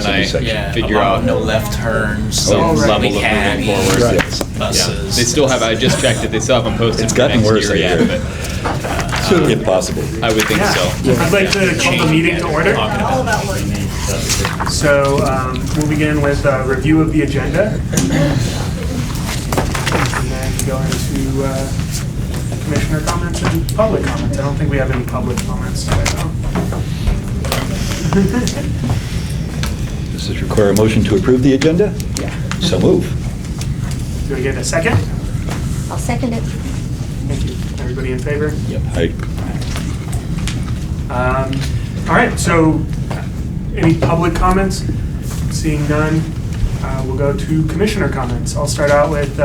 and I figure out no left turns, some level of caddy, moving forward. buses. Yeah. They still have. I just checked it. They still have them posted. It's gotten for next worse, year I yet, hear. but Impossible. I would think so. I'd like to call the meeting to order. So we'll begin with a review of the agenda. And then go into commissioner comments and public comments. I don't think we have any public comments today, though. Does this require a motion to approve the agenda? Yeah. So move. Do I get a second? I'll second it. Thank you. Everybody in favor? Yep. Aye. All right, so any public comments? Seeing none, we'll go to commissioner comments. I'll start out with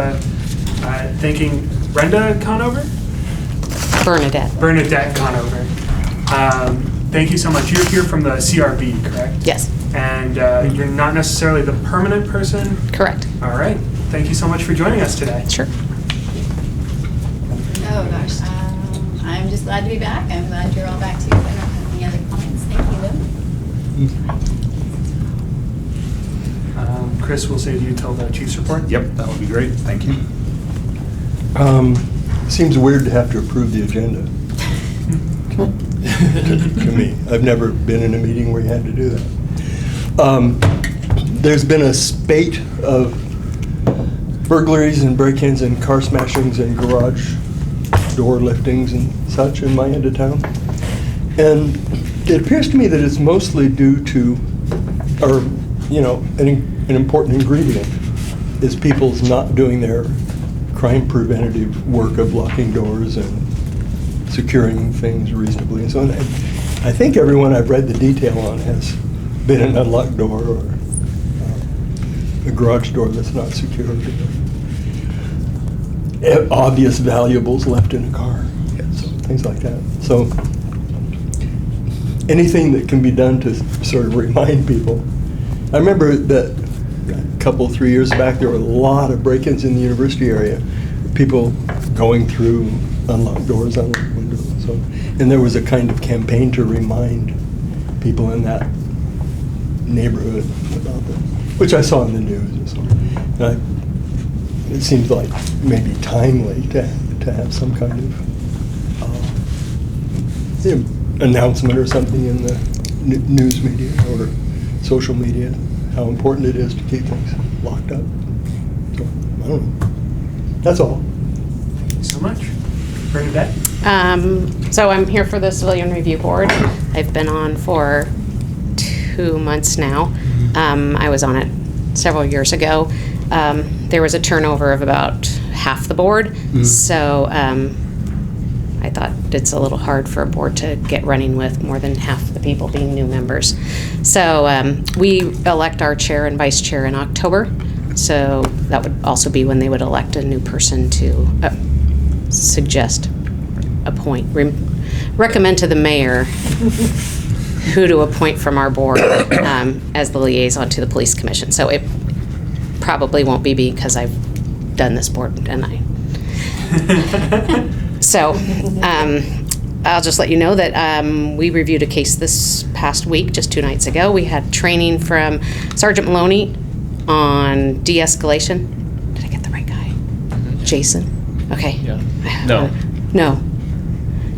thanking Brenda Conover? Bernadette Conover. Thank you so much. You're here from the CRB, correct? Yes. And you're not necessarily the permanent person? Correct. All right. Thank you so much for joining us today. Sure. Oh gosh, I'm just glad to be back. I'm glad you're all back too. I don't have any other comments. Thank you, though. Chris will save you till the chief's report. Yep, that would be great. Thank you. Seems weird to have to approve the agenda. to me. I've never been in a meeting where you had to do that. There's been a spate of burglaries and break-ins and car smashings and garage door liftings and such in my end of town. And it appears to me that it's mostly due to, or, you know, an important ingredient is people's not doing their crime preventative work of locking doors and securing things reasonably and so on. I think everyone I've read the detail on has been an unlocked door or a garage door that's not secured. Obvious valuables left in a car, so things like that. So anything that can be done to sort of remind people. I remember that a couple, 3 years back, there were a lot of break-ins in the university area. People going through unlocked doors, unlocked windows, and so on. And there was a kind of campaign to remind people in that neighborhood about that, which I saw in the news and so on. And it seems like maybe timely to have some kind of announcement or something in the news media or social media, how important it is to keep things locked up. So, I don't know. That's all. Thank you so much. Bernadette? So I'm here for the Civilian Review Board. I've been on for 2 months now. I was on it several years ago. There was a turnover of about half the board, so I thought it's a little hard for a board to get running with more than half the people being new members. So we elect our chair and vice chair in October, so that would also be when they would elect a new person to suggest, appoint, recommend to the mayor who to appoint from our board as the liaison to the police commission. So it probably won't be because I've done this board and so I'll just let you know that we reviewed a case this past week, just 2 nights ago. We had training from Sergeant Maloney on de-escalation. Did I get the right guy? Jason? Okay. Yeah. No. No.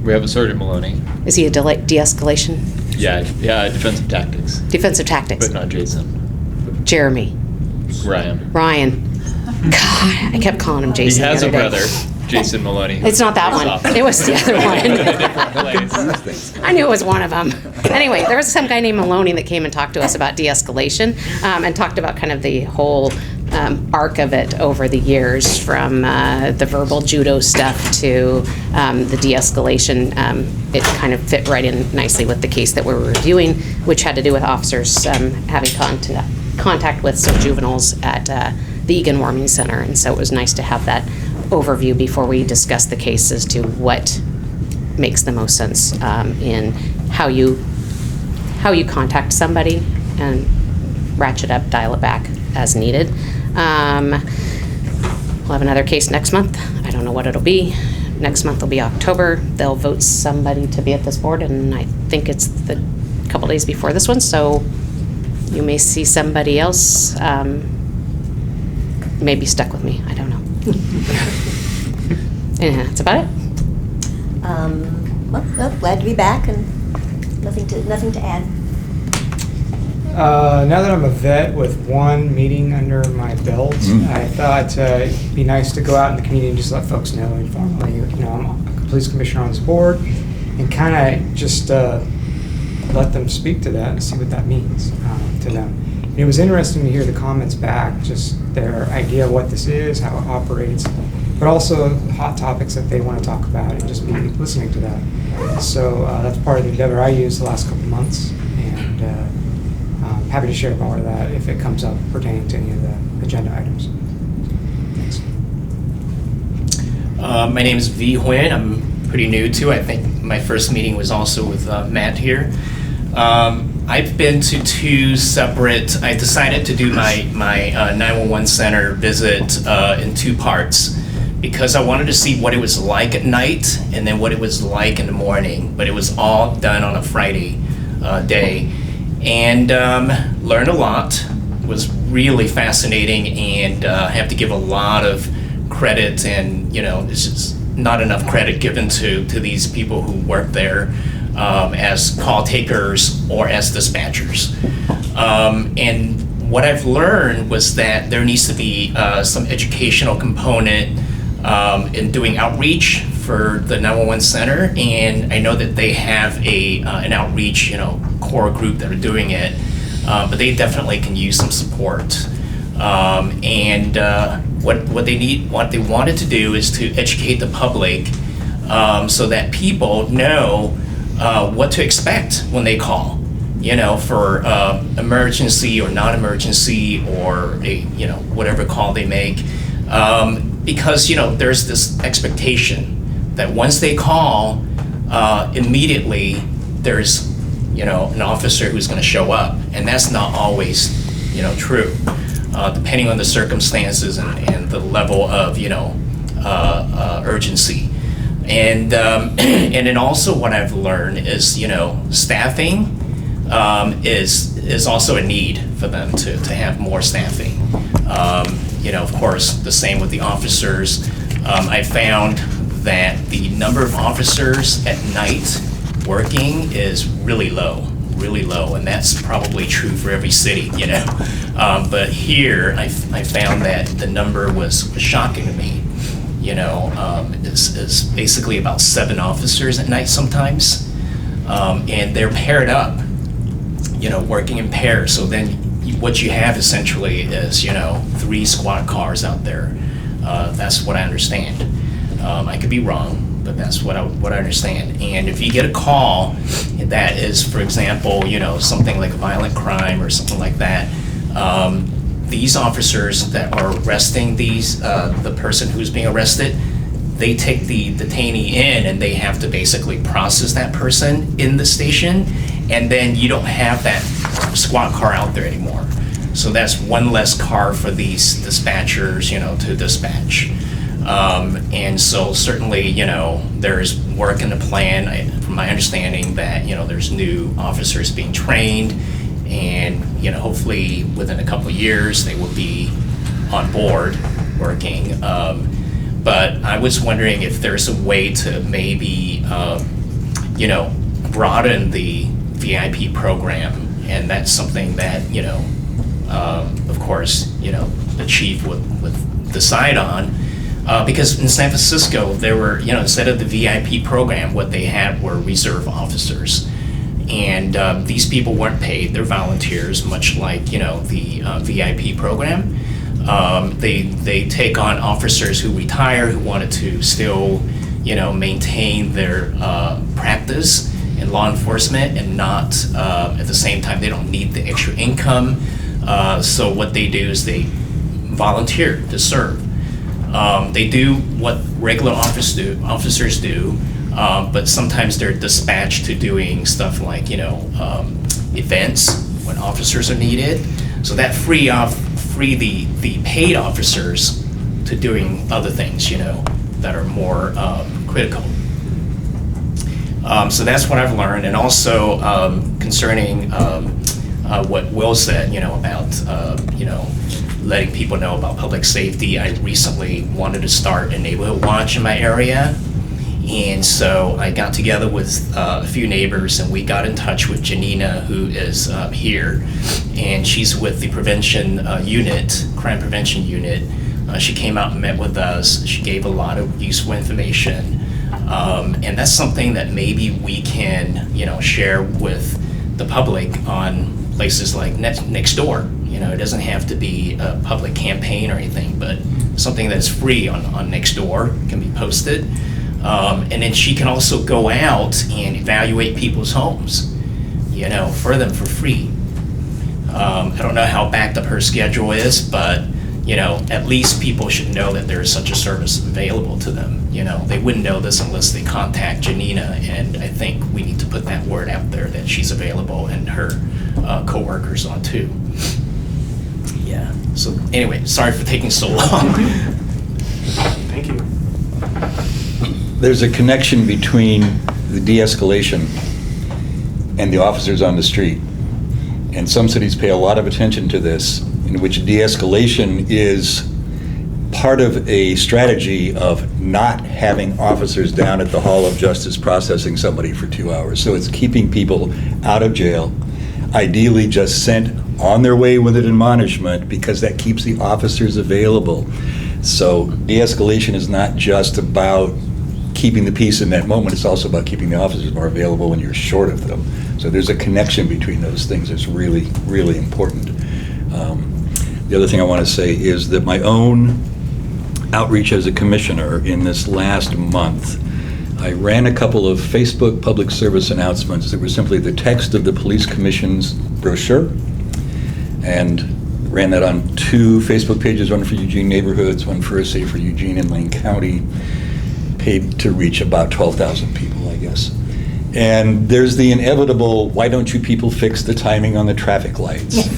We have a Sergeant Maloney. Is he a de-escalation? Yeah, defensive tactics. Defensive tactics. But not Jason. Jeremy. Ryan. God, I kept calling him Jason. He has the a other brother, day. Jason Maloney. It's not that one. It was the other one. Different place. I knew it was one of them. Anyway, there was some guy named Maloney that came and talked to us about de-escalation and talked about kind of the whole arc of it over the years, from the verbal judo stuff to the de-escalation. It kind of fit right in nicely with the case that we were reviewing, which had to do with officers having contact with some juveniles at the Egan Warming Center. And so it was nice to have that overview before we discuss the case as to what makes the most sense in how you contact somebody and ratchet up, dial it back as needed. We'll have another case next month. I don't know what it'll be. Next month will be October. They'll vote somebody to be at this board, and I think it's the couple days before this one, so you may see somebody else, maybe stuck with me, I don't know. And that's about it. Well, glad to be back and nothing to add. Now that I'm a vet with one meeting under my belt, I thought it'd be nice to go out in the community and just let folks know informally, you know, I'm a police commissioner on this board, and kind of just let them speak to that and see what that means to them. And it was interesting to hear the comments back, just their idea of what this is, how it operates, but also hot topics that they want to talk about and just be listening to that. So that's part of the endeavor I used the last couple months, and I'm happy to share more of that if it comes up pertaining to any of the agenda items. Thanks. My name is V. Huynh. I'm pretty new to it. I think my first meeting was also with Matt here. I've been to two separate, I decided to do my 911 center visit in two parts because I wanted to see what it was like at night and then what it was like in the morning. But it was all done on a Friday day. And learned a lot. It was really fascinating, and I have to give a lot of credit, and you know, it's just not enough credit given to these people who work there as call takers or as dispatchers. And what I've learned was that there needs to be some educational component in doing outreach for the 911 center, and I know that they have an outreach, you know, core group that are doing it, but they definitely can use some support. And what they wanted to do is to educate the public so that people know what to expect when they call, you know, for emergency or non-emergency or whatever call they make, because you know there's this expectation that once they call, immediately there's an officer who's going to show up, and that's not always true, depending on the circumstances and the level of urgency. And then also what I've learned is staffing is also a need for them to have more staffing. Of course, the same with the officers. I found that the number of officers at night working is really low, and that's probably true for every city, but here I found that the number was shocking to me. Is basically about 7 officers at night sometimes, and they're paired up, working in pairs. So then what you have essentially is 3 squad cars out there. That's what I understand. I could be wrong, but that's what I understand. And if you get a call that is, for example, something like a violent crime or something like that, these officers that are arresting the person who's being arrested, they take the detainee in and they have to basically process that person in the station, and then you don't have that squad car out there anymore. So that's one less car for these dispatchers, to dispatch. And so certainly, there's work in the plan, from my understanding, that, there's new officers being trained, and, hopefully within a couple of years, they will be on board working. But I was wondering if there's a way to maybe, broaden the VIP program, and that's something that, of course, the chief would decide on. Because in San Francisco, there were, instead of the VIP program, what they had were reserve officers. And these people weren't paid, they're volunteers, much like, the VIP program. They take on officers who retire, who wanted to still, maintain their practice in law enforcement, and not, at the same time, they don't need the extra income. So what they do is they volunteer to serve. They do what regular officers do, but sometimes they're dispatched to doing stuff like, events when officers are needed. So that free the paid officers to doing other things, that are more critical. So that's what I've learned. And also concerning what Will said, about, letting people know about public safety. I recently wanted to start a neighborhood watch in my area. And so I got together with a few neighbors, and we got in touch with Janina, who is here. And she's with the prevention unit, crime prevention unit. She came out and met with us. She gave a lot of useful information. And that's something that maybe we can, share with the public on places like next door. It doesn't have to be a public campaign or anything, but something that's free on Nextdoor can be posted. And then she can also go out and evaluate people's homes, for them for free. I don't know how backed up her schedule is, but, at least people should know that there is such a service available to them. They wouldn't know this unless they contact Janina, and I think we need to put that word out there that she's available, and her coworkers on too. Yeah, so anyway, sorry for taking so long. Thank you. There's a connection between the de-escalation and the officers on the street. And some cities pay a lot of attention to this, in which de-escalation is part of a strategy of not having officers down at the Hall of Justice processing somebody for 2 hours. So it's keeping people out of jail, ideally just sent on their way with an admonishment, because that keeps the officers available. So de-escalation is not just about keeping the peace in that moment, it's also about keeping the officers more available when you're short of them. So there's a connection between those things that's really, really important. The other thing I want to say is that my own outreach as a commissioner in this last month, I ran a couple of Facebook public service announcements that were simply the text of the police commission's brochure, and ran that on 2 Facebook pages, one for Eugene neighborhoods, one for Safer Eugene and Lane County, paid to reach about 12,000 people, I guess. And there's the inevitable, why don't you people fix the timing on the traffic lights?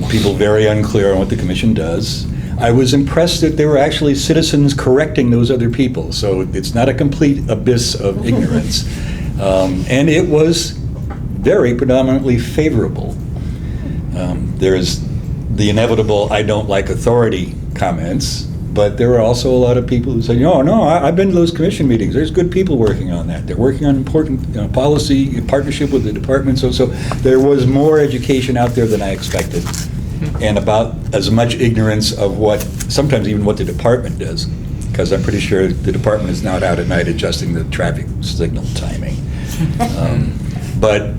People very unclear on what the commission does. I was impressed that there were actually citizens correcting those other people, so it's not a complete abyss of ignorance. And it was very predominantly favorable. There's the inevitable, I don't like authority comments, but there were also a lot of people who said, no, I've been to those commission meetings. There's good people working on that. They're working on important policy, partnership with the department. So there was more education out there than I expected, and about as much ignorance of sometimes even what the department does, because I'm pretty sure the department is not out at night adjusting the traffic signal timing. But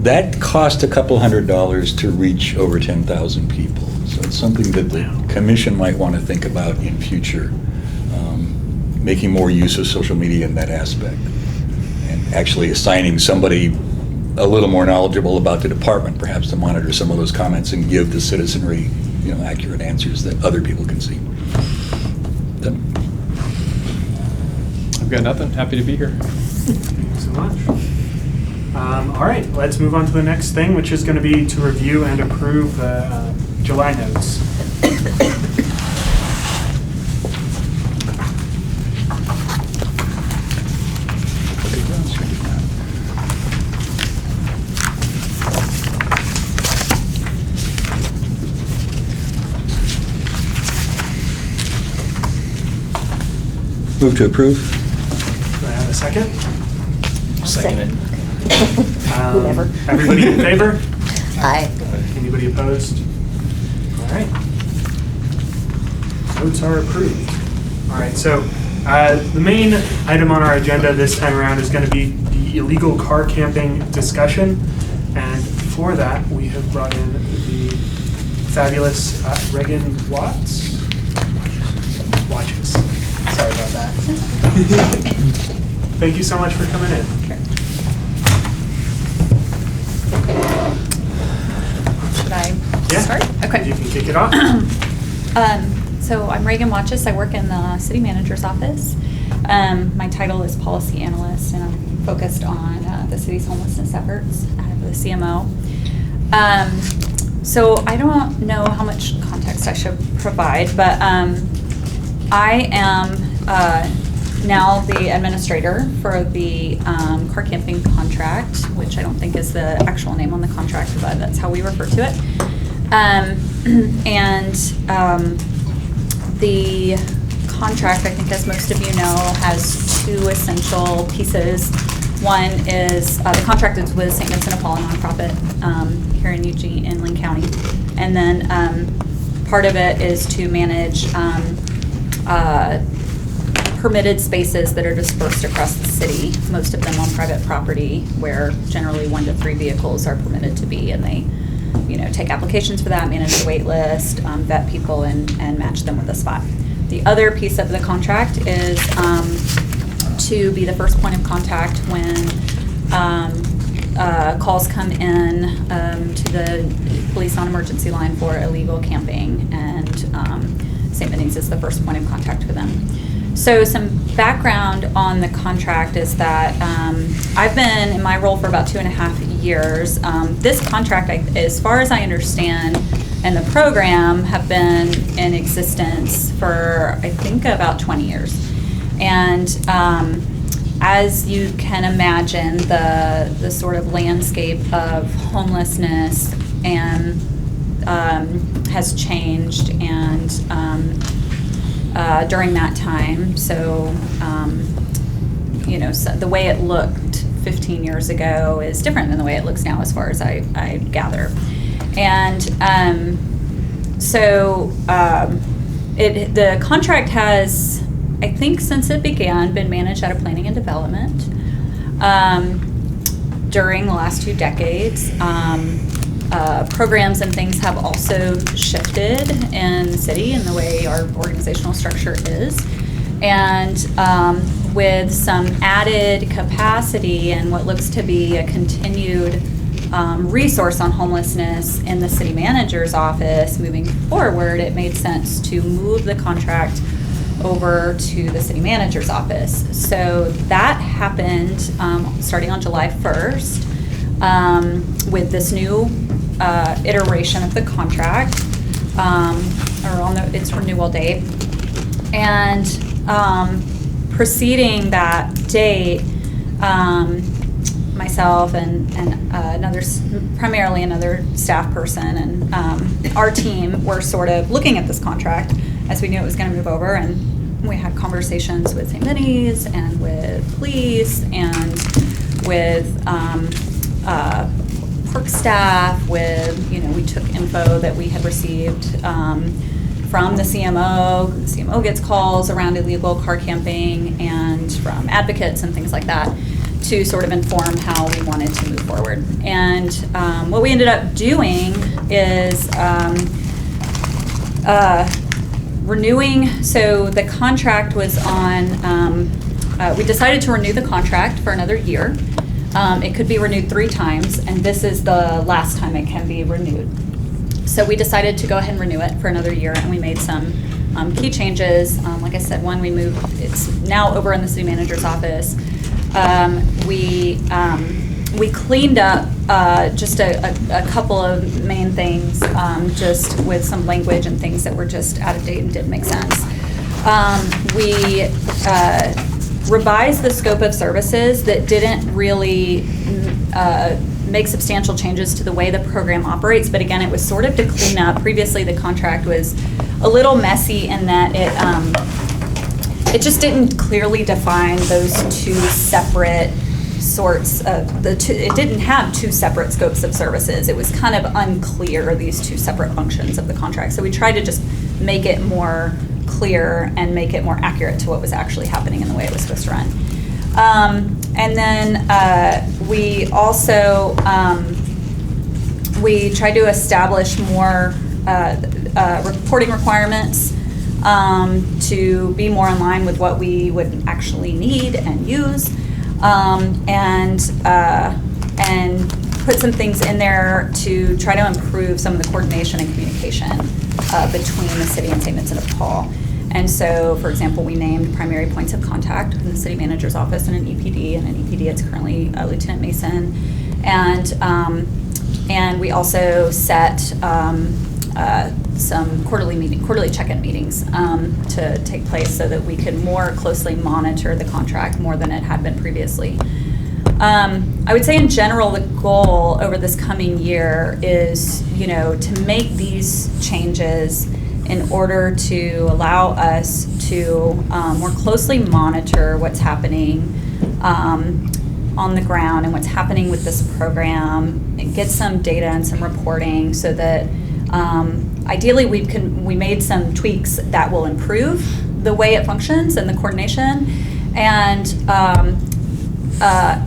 that cost a couple $100 to reach over 10,000 people. So it's something that the commission might want to think about in future, making more use of social media in that aspect, and actually assigning somebody a little more knowledgeable about the department, perhaps, to monitor some of those comments and give the citizenry, accurate answers that other people can see. I've got nothing. Happy to be here. Thank you so much. All right, let's move on to the next thing, which is going to be to review and approve the July notes. Move to approve. Do I have a second? Second it. Whoever. Everybody in favor? Aye. Anybody opposed? All right. Votes are approved. All right, so the main item on our agenda this time around is going to be the illegal car camping discussion. And for that, we have brought in the fabulous Reagan Watts. Watches. Sorry about that. Thank you so much for coming in. Should I Yeah. start? Okay. You can kick it off. So I'm Reagan Watches. I work in the city manager's office. My title is policy analyst, and I'm focused on the city's homelessness efforts out of the CMO. So I don't know how much context I should provide, but I am now the administrator for the car camping contract, which I don't think is the actual name on the contract, but that's how we refer to it. The contract, I think as most of you know, has two essential pieces. One is the contract is with St. Vincent de Paul, a nonprofit here in Eugene, in Linn County. And then part of it is to manage permitted spaces that are dispersed across the city, most of them on private property, where generally 1 to 3 vehicles are permitted to be, and they, take applications for that, manage the wait list, vet people, and match them with a spot. The other piece of the contract is to be the first point of contact when calls come in to the police non-emergency line for illegal camping, and St. Benny's is the first point of contact for them. So some background on the contract is that I've been in my role for about 2.5 years. This contract, as far as I understand, and the program have been in existence for, I think, about 20 years. And as you can imagine, the sort of landscape of homelessness and has changed, and during that time, so so the way it looked 15 years ago is different than the way it looks now, as far as I gather. And the contract has, I think since it began, been managed out of planning and development. During the last 2 decades, programs and things have also shifted in the city and the way our organizational structure is. And with some added capacity and what looks to be a continued resource on homelessness in the city manager's office moving forward, it made sense to move the contract over to the city manager's office. So that happened starting on July 1st with this new iteration of the contract, or on its renewal date. And preceding that date, myself and primarily another staff person and our team were sort of looking at this contract as we knew it was going to move over, and we had conversations with St. Benny's and with police and with park staff, with, we took info that we had received from the CMO. The CMO gets calls around illegal car camping, and from advocates and things like that, to sort of inform how we wanted to move forward. And what we ended up doing is renewing. So the contract was on, we decided to renew the contract for another year. It could be renewed 3 times, and this is the last time it can be renewed. So we decided to go ahead and renew it for another year, and we made some key changes. Like I said, one, we moved, it's now over in the city manager's office. We cleaned up just a couple of main things, just with some language and things that were just out of date and didn't make sense. We revised the scope of services that didn't really make substantial changes to the way the program operates, but again, it was sort of to clean up. Previously, the contract was a little messy in that it just didn't clearly define those 2 separate sorts of it didn't have 2 separate scopes of services. It was kind of unclear, these 2 separate functions of the contract. So we tried to just make it more clear and make it more accurate to what was actually happening in the way it was supposed to run. And then we also we tried to establish more reporting requirements to be more in line with what we would actually need and use, and put some things in there to try to improve some of the coordination and communication between the city and St. Vincent de Paul. And so, for example, we named primary points of contact in the city manager's office and an EPD. And an EPD, it's currently Lieutenant Mason. And we also set some quarterly check-in meetings to take place so that we could more closely monitor the contract more than it had been previously. I would say in general, the goal over this coming year is, to make these changes in order to allow us to more closely monitor what's happening on the ground and what's happening with this program, and get some data and some reporting so that ideally we made some tweaks that will improve the way it functions and the coordination, and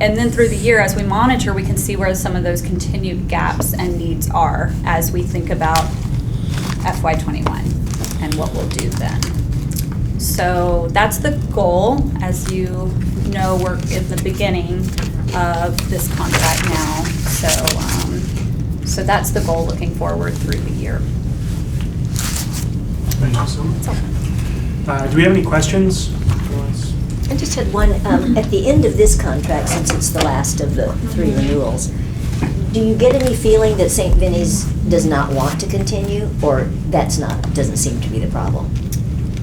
then through the year, as we monitor, we can see where some of those continued gaps and needs are as we think about FY21 and what we'll do then. So that's the goal. As you know, we're in the beginning of this contract now. So that's the goal looking forward through the year. Thank you so much. Do we have any questions? I just had one, at the end of this contract, since it's the last of the 3 renewals, do you get any feeling that St. Vinny's does not want to continue, or doesn't seem to be the problem?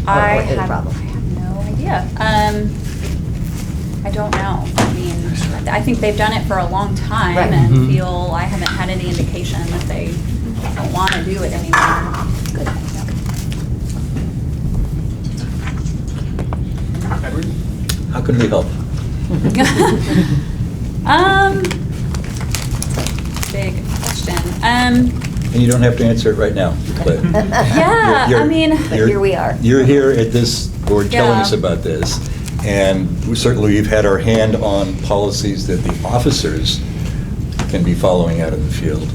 I Or the have problem? no idea. I don't know. I mean, I think they've done it for a long time Right. and I haven't had any indication that they don't want to do it anymore. Good. Edward? How can we help? Big question. And you don't have to answer it right now, but. Yeah, you're- I mean. But here we are. You're here at this board telling Yeah. us about this, and we've had our hand on policies that the officers can be following out in the field.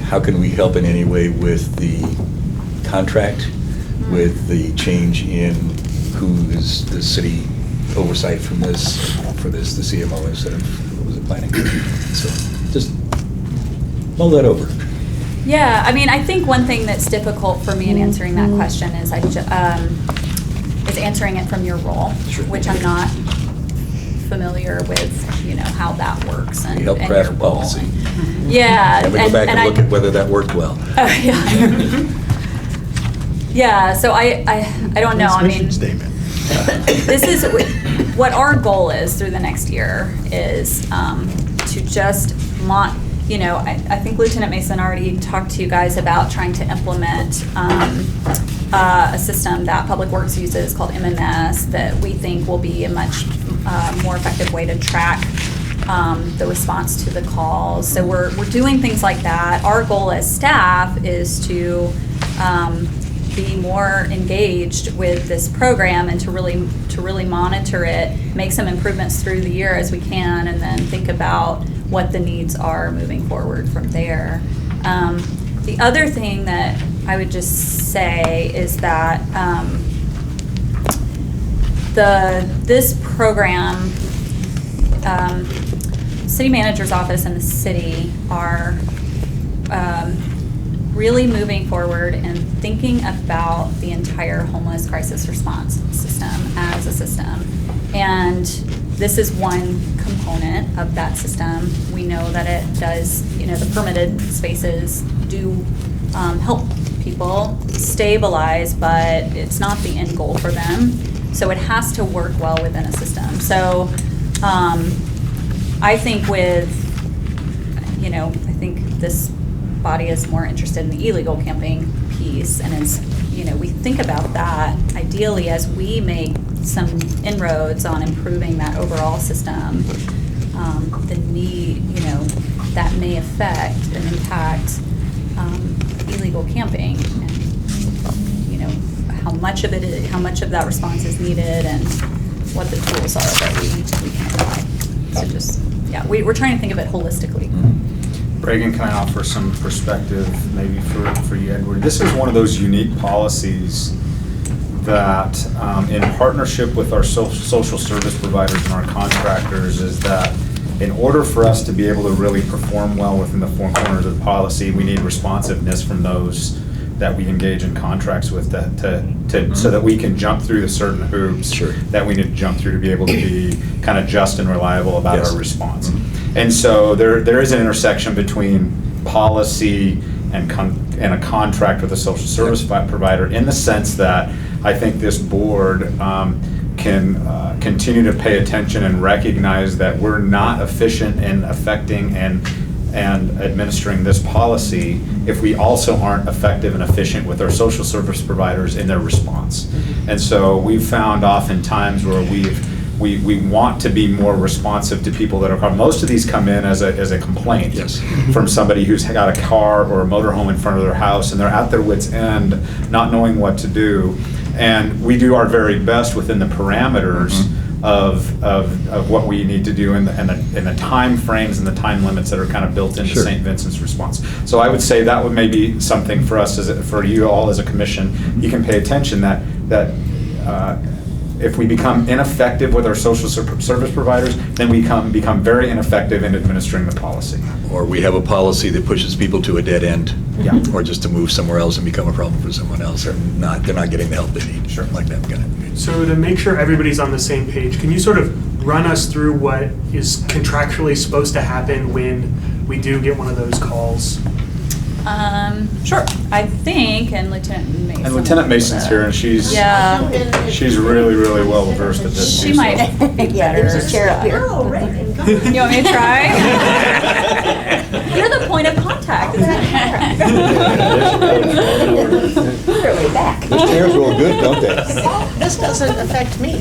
How can we help in any way with the contract, with the change in who is the city oversight for this, the CMO instead of, what was it, planning? So just mull that over. Yeah, I mean, I think one thing that's difficult for me in answering that question is is answering it from your role, Sure. which I'm not familiar with, how that works and We help and craft your role. policy. Yeah. And we go back and look at whether that worked well. Oh, yeah. Yeah, so I don't know, I mean. This is what our goal is through the next year is to just I think Lieutenant Mason already talked to you guys about trying to implement a system that Public Works uses called MMS that we think will be a much more effective way to track the response to the calls. So we're doing things like that. Our goal as staff is to be more engaged with this program and to really monitor it, make some improvements through the year as we can, and then think about what the needs are moving forward from there. The other thing that I would just say is that this program, city manager's office and the city are really moving forward and thinking about the entire homeless crisis response system as a system. And this is one component of that system. We know that it does, the permitted spaces do help people stabilize, but it's not the end goal for them. So it has to work well within a system. So I think I think this body is more interested in the illegal camping piece, and it's, we think about that ideally as we make some inroads on improving that overall system, the need, that may affect and impact illegal camping, and how much of that response is needed and what the tools are that we can apply. So just, we're trying to think of it holistically. Reagan, can I offer some perspective maybe for you, Edward? This is one of those unique policies that in partnership with our social service providers and our contractors is that in order for us to be able to really perform well within the four corners of the policy, we need responsiveness from those that we engage in contracts with so that we can jump through the certain hoops that we need to jump through to be able to be kind of just and reliable about our response. And so there is an intersection between policy and a contract with a social service provider, in the sense that I think this board can continue to pay attention and recognize that we're not efficient in affecting and administering this policy if we also aren't effective and efficient with our social service providers in their response. And so we've found oftentimes where we want to be more responsive to people that are, most of these come in as a complaint from somebody who's got a car or a motorhome in front of their house, and they're at their wit's end, not knowing what to do. And we do our very best within the parameters of what we need to do and the time frames and the time limits that are kind of built into St. Vincent's response. So I would say that would maybe something for us, for you all as a commission, you can pay attention that if we become ineffective with our social service providers, then we become very ineffective in administering the policy. Or we have a policy that pushes people to a dead end. Or just to move somewhere else and become a problem for someone else, or they're not getting the help they need. Sure. Like that kind of. So to make sure everybody's on the same page, can you sort of run us through what is contractually supposed to happen when we do get one of those calls? Sure. I think, and Lieutenant Mason. And Lieutenant Mason's here, and she's really, really well versed at this. She might be better. There's a chair up here. You want me to try? You're the point of contact. Literally back. Those chairs roll good, don't they? This doesn't affect me.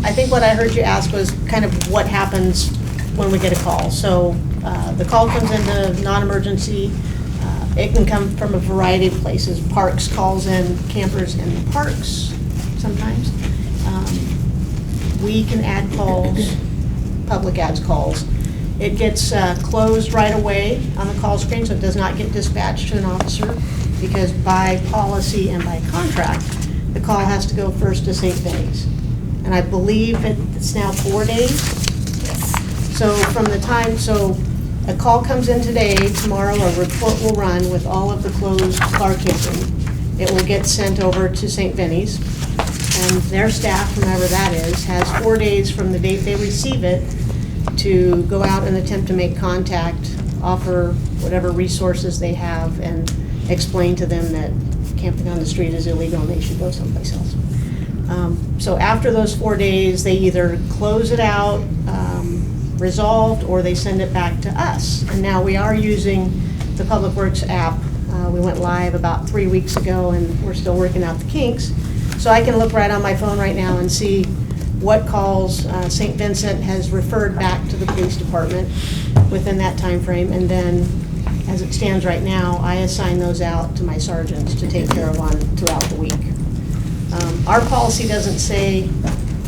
I think what I heard you ask was kind of what happens when we get a call. So the call comes into non-emergency. It can come from a variety of places. Parks calls in, campers in the parks sometimes. We can add calls, public adds calls. It gets closed right away on the call screen, so it does not get dispatched to an officer, because by policy and by contract, the call has to go first to St. Vinny's. And I believe it's now 4 days. So from the time, so a call comes in today, tomorrow a report will run with all of the closed car camping. It will get sent over to St. Vinny's, and their staff, whomever that is, has 4 days from the date they receive it to go out and attempt to make contact, offer whatever resources they have, and explain to them that camping on the street is illegal and they should go someplace else. So after those 4 days, they either close it out, resolved, or they send it back to us. And now we are using the Public Works app. We went live about 3 weeks ago, and we're still working out the kinks. So I can look right on my phone right now and see what calls St. Vincent has referred back to the police department within that time frame. And then, as it stands right now, I assign those out to my sergeants to take care of throughout the week. Our policy doesn't say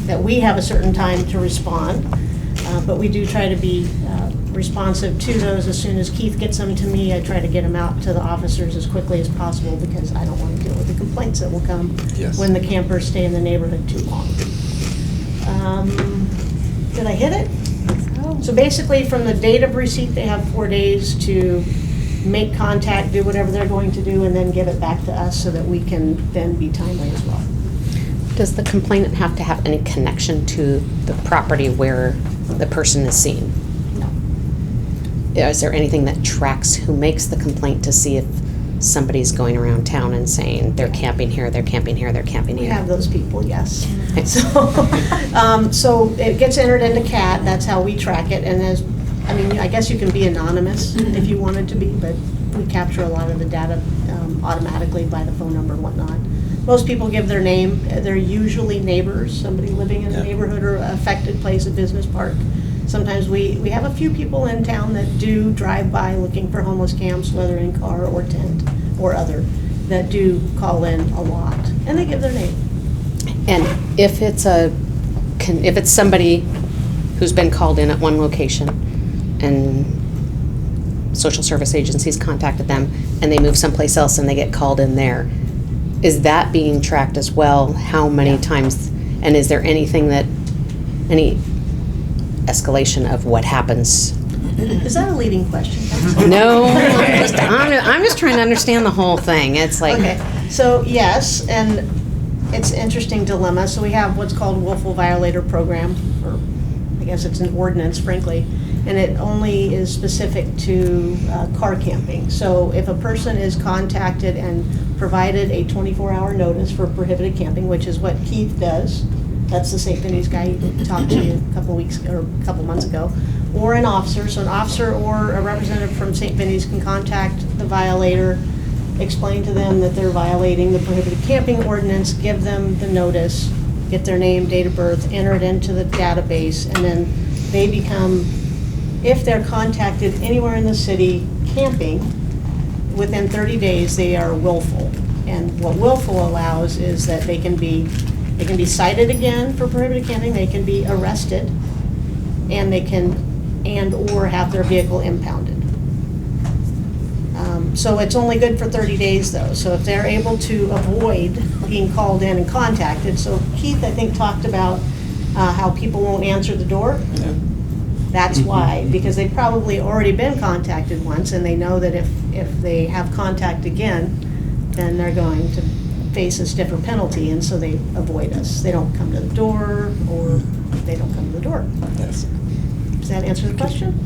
that we have a certain time to respond, but we do try to be responsive to those. As soon as Keith gets them to me, I try to get them out to the officers as quickly as possible, because I don't want to deal with the complaints that will come when the campers stay in the neighborhood too long. Did I hit it? So basically, from the date of receipt, they have 4 days to make contact, do whatever they're going to do, and then give it back to us so that we can then be timely as well. Does the complainant have to have any connection to the property where the person is seen? No. Is there anything that tracks who makes the complaint to see if somebody's going around town and saying they're camping here, they're camping here, they're camping We here? have those people, yes. So it gets entered into CAT, that's how we track it, and I guess you can be anonymous if you wanted to be, but we capture a lot of the data automatically by the phone number and whatnot. Most people give their name. They're usually neighbors, somebody living in the neighborhood or affected place, a business park. Sometimes we have a few people in town that do drive by looking for homeless camps, whether in car or tent or other, that do call in a lot, and they give their name. And if it's somebody who's been called in at one location and social service agencies contacted them and they move someplace else and they get called in there, is that being tracked as well? How many times, and is there any escalation of what happens? Is that a leading question? No, I'm just trying to understand the whole thing. It's like, Okay, so yes, and it's an interesting dilemma. So we have what's called Willful Violator Program, or I guess it's an ordinance, frankly. and it only is specific to car camping. So if a person is contacted and provided a 24-hour notice for prohibited camping, which is what Keith does, that's the St. Vinny's guy who talked to you a couple weeks or a couple months ago, or an officer. So an officer or a representative from St. Vinny's can contact the violator, explain to them that they're violating the prohibited camping ordinance, give them the notice, get their name, date of birth, enter it into the database, and then they become, if they're contacted anywhere in the city camping, within 30 days, they are willful. And what willful allows is that they can be cited again for prohibited camping, they can be arrested, and they can or have their vehicle impounded. So it's only good for 30 days though. So if they're able to avoid being called in and contacted, so Keith, I think, talked about how people won't answer the door. That's why, because they've probably already been contacted once, and they know that if they have contact again, then they're going to face a stiffer penalty, and so they avoid us. They don't come to the door, or they don't come to the door. Yes. Does that answer the question?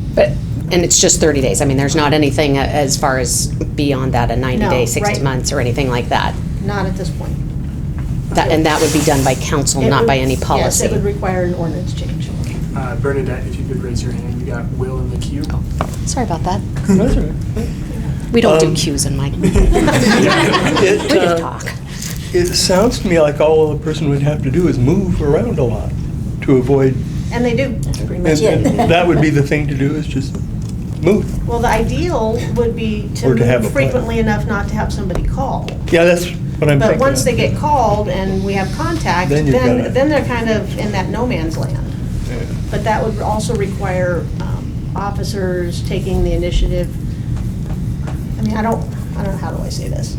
And it's just 30 days. I mean, there's not anything as far as beyond that, a 90-day, No, 6 right. months or anything like that. Not at this point. And that would be done by council, It not would- by any Yes, policy. it would require an ordinance change. Bernadette, if you could raise your hand, you got Will in the queue. Sorry about that. That's right. We don't do Um, cues in my, we It, can talk. It sounds to me like all a person would have to do is move around a lot to avoid. And they do. That's pretty And much it. that would be the thing to do, is just move. Well, the ideal would be Or to have move a plan. frequently enough not to have somebody call. Yeah, that's what I'm thinking. But once they get called and we have contact, Then you've gotta- then they're kind of in that no man's land. But that would also require officers taking the initiative. I mean, I don't know, how do I say this?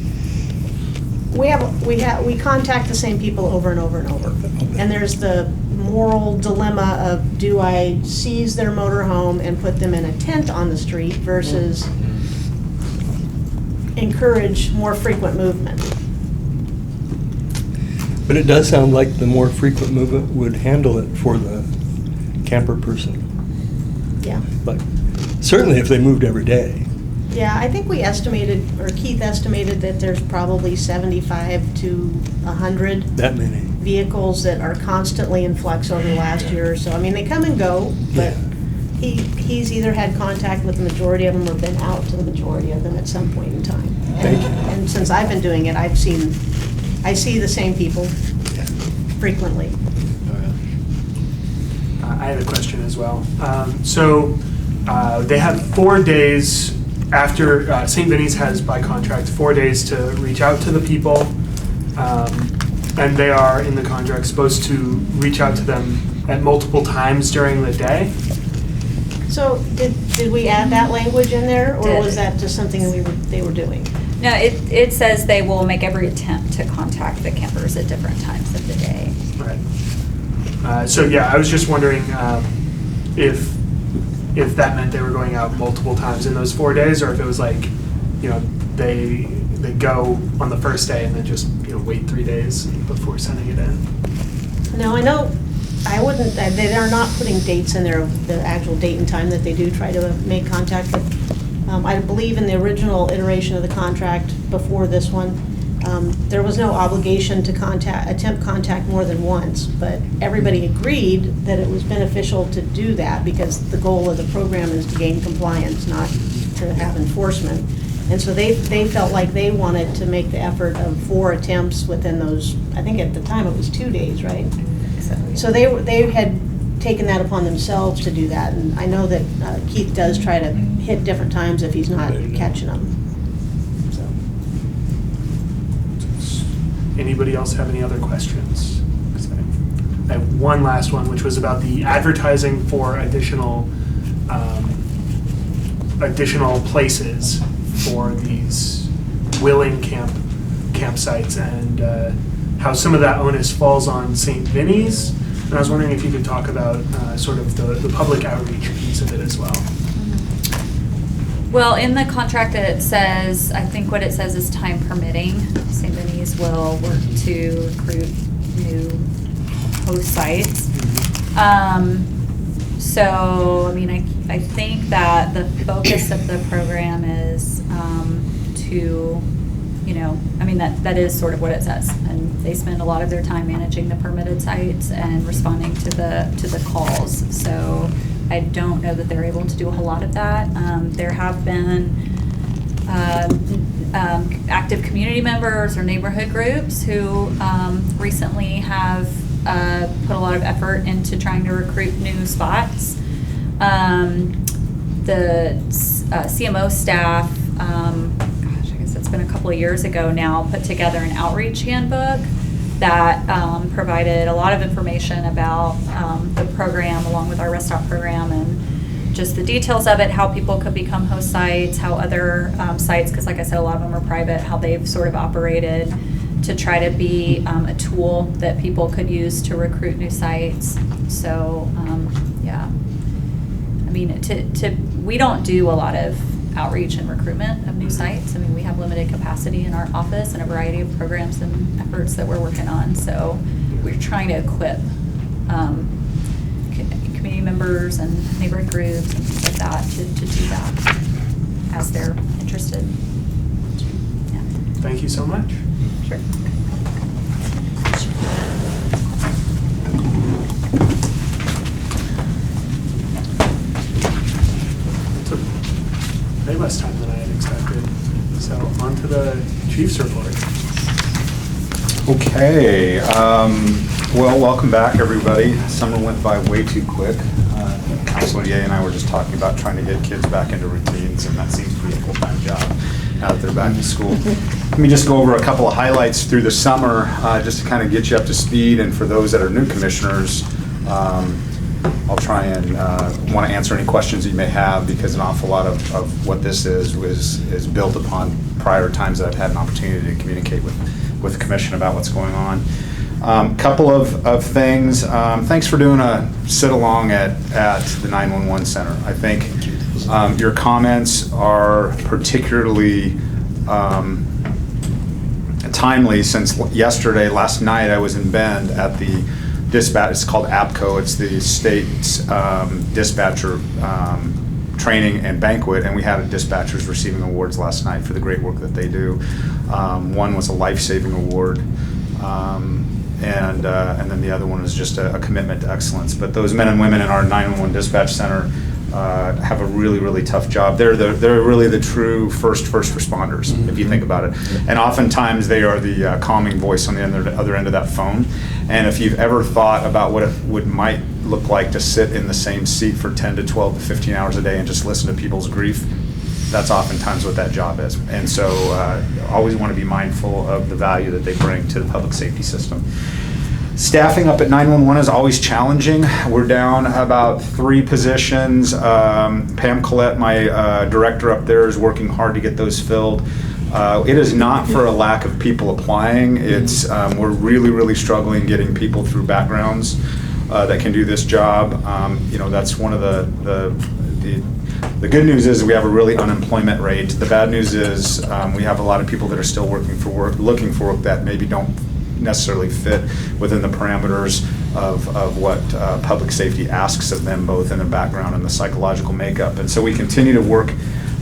We contact the same people over and over and over. And there's the moral dilemma of, do I seize their motorhome and put them in a tent on the street versus encourage more frequent movement? But it does sound like the more frequent movement would handle it for the camper person. Yeah. But certainly if they moved every day. Yeah, I think we estimated, or Keith estimated, that there's probably 75 to 100 That many. vehicles that are constantly in flux over the last year or so. I mean, they come and go, but he's either had contact with the majority of them or been out to the majority of them at some point in time. Thank you. And since I've been doing it, I see the same people frequently. I had a question as well. So they have 4 days after, St. Vinny's has by contract 4 days to reach out to the people. And they are in the contract supposed to reach out to them at multiple times during the day. So did we add that language in there, or Did. was that just something they were doing? No, it says they will make every attempt to contact the campers at different times of the day. Right. So yeah, I was just wondering if that meant they were going out multiple times in those 4 days, or if it was like, they go on the first day and then just, wait 3 days before sending it in. No, I know, I wouldn't, they are not putting dates in there, the actual date and time that they do try to make contact, but I believe in the original iteration of the contract before this one, there was no obligation to attempt contact more than once, but everybody agreed that it was beneficial to do that because the goal of the program is to gain compliance, not to have enforcement. And so they felt like they wanted to make the effort of 4 attempts within those, I think at the time it was 2 days, right? So they had taken that upon themselves to do that, and I know that Keith does try to hit different times if he's not catching them. So. Anybody else have any other questions? 'Cause I have one last one, which was about the advertising for additional places for these willing campsites, and how some of that onus falls on St. Vinny's. And I was wondering if you could talk about sort of the public outreach piece of it as well. Well, in the contract it says, I think what it says is time permitting, St. Vinny's will work to recruit new host sites. So, I mean, I think that the focus of the program is to, you know, I mean, that is sort of what it says. And they spend a lot of their time managing the permitted sites and responding to the calls. So I don't know that they're able to do a whole lot of that. There have been active community members or neighborhood groups who recently have put a lot of effort into trying to recruit new spots. The CMO staff, gosh, I guess it's been a couple of years ago now, put together an outreach handbook that provided a lot of information about the program along with our Rest Stop program and just the details of it, how people could become host sites, how other sites, because like I said, a lot of them are private, how they've sort of operated to try to be a tool that people could use to recruit new sites. So, yeah. I mean, we don't do a lot of outreach and recruitment of new sites. I mean, we have limited capacity in our office and a variety of programs and efforts that we're working on. So we're trying to equip community members and neighborhood groups and things like that to do that as they're interested. Yeah. Thank you so much. Sure. Took way less time than I had expected. So on to the Chief's report. Okay, well, welcome back, everybody. Summer went by way too quick. Councilor Ye and I were just talking about trying to get kids back into routines, and that seems to be a full-time job now that they're back to school. Let me just go over a couple of highlights through the summer, just to kind of get you up to speed, and for those that are new commissioners, I'll try and want to answer any questions you may have, because an awful lot of what this is built upon prior times that I've had an opportunity to communicate with the commission about what's going on. Couple of things. Thanks for doing a sit-along at the 911 Center. I think your comments are particularly timely, since last night I was in Bend at the dispatch. It's called APCO. It's the state's dispatcher training and banquet, and we had dispatchers receiving awards last night for the great work that they do. One was a life-saving award, and then the other one is just a commitment to excellence. But those men and women in our 911 dispatch center have a really, really tough job. They're really the true first responders, if you think about it. And oftentimes they are the calming voice on the other end of that phone. And if you've ever thought about what it might look like to sit in the same seat for 10 to 12 to 15 hours a day and just listen to people's grief, that's oftentimes what that job is. And so always want to be mindful of the value that they bring to the public safety system. Staffing up at 911 is always challenging. We're down about 3 positions. Pam Collette, my director up there, is working hard to get those filled. It is not for a lack of people applying. It's we're really, really struggling getting people through backgrounds that can do this job. You know, that's one of the good news is we have a really unemployment rate. The bad news is we have a lot of people that are still looking for work that maybe don't necessarily fit within the parameters of what public safety asks of them, both in the background and the psychological makeup. And so we continue to work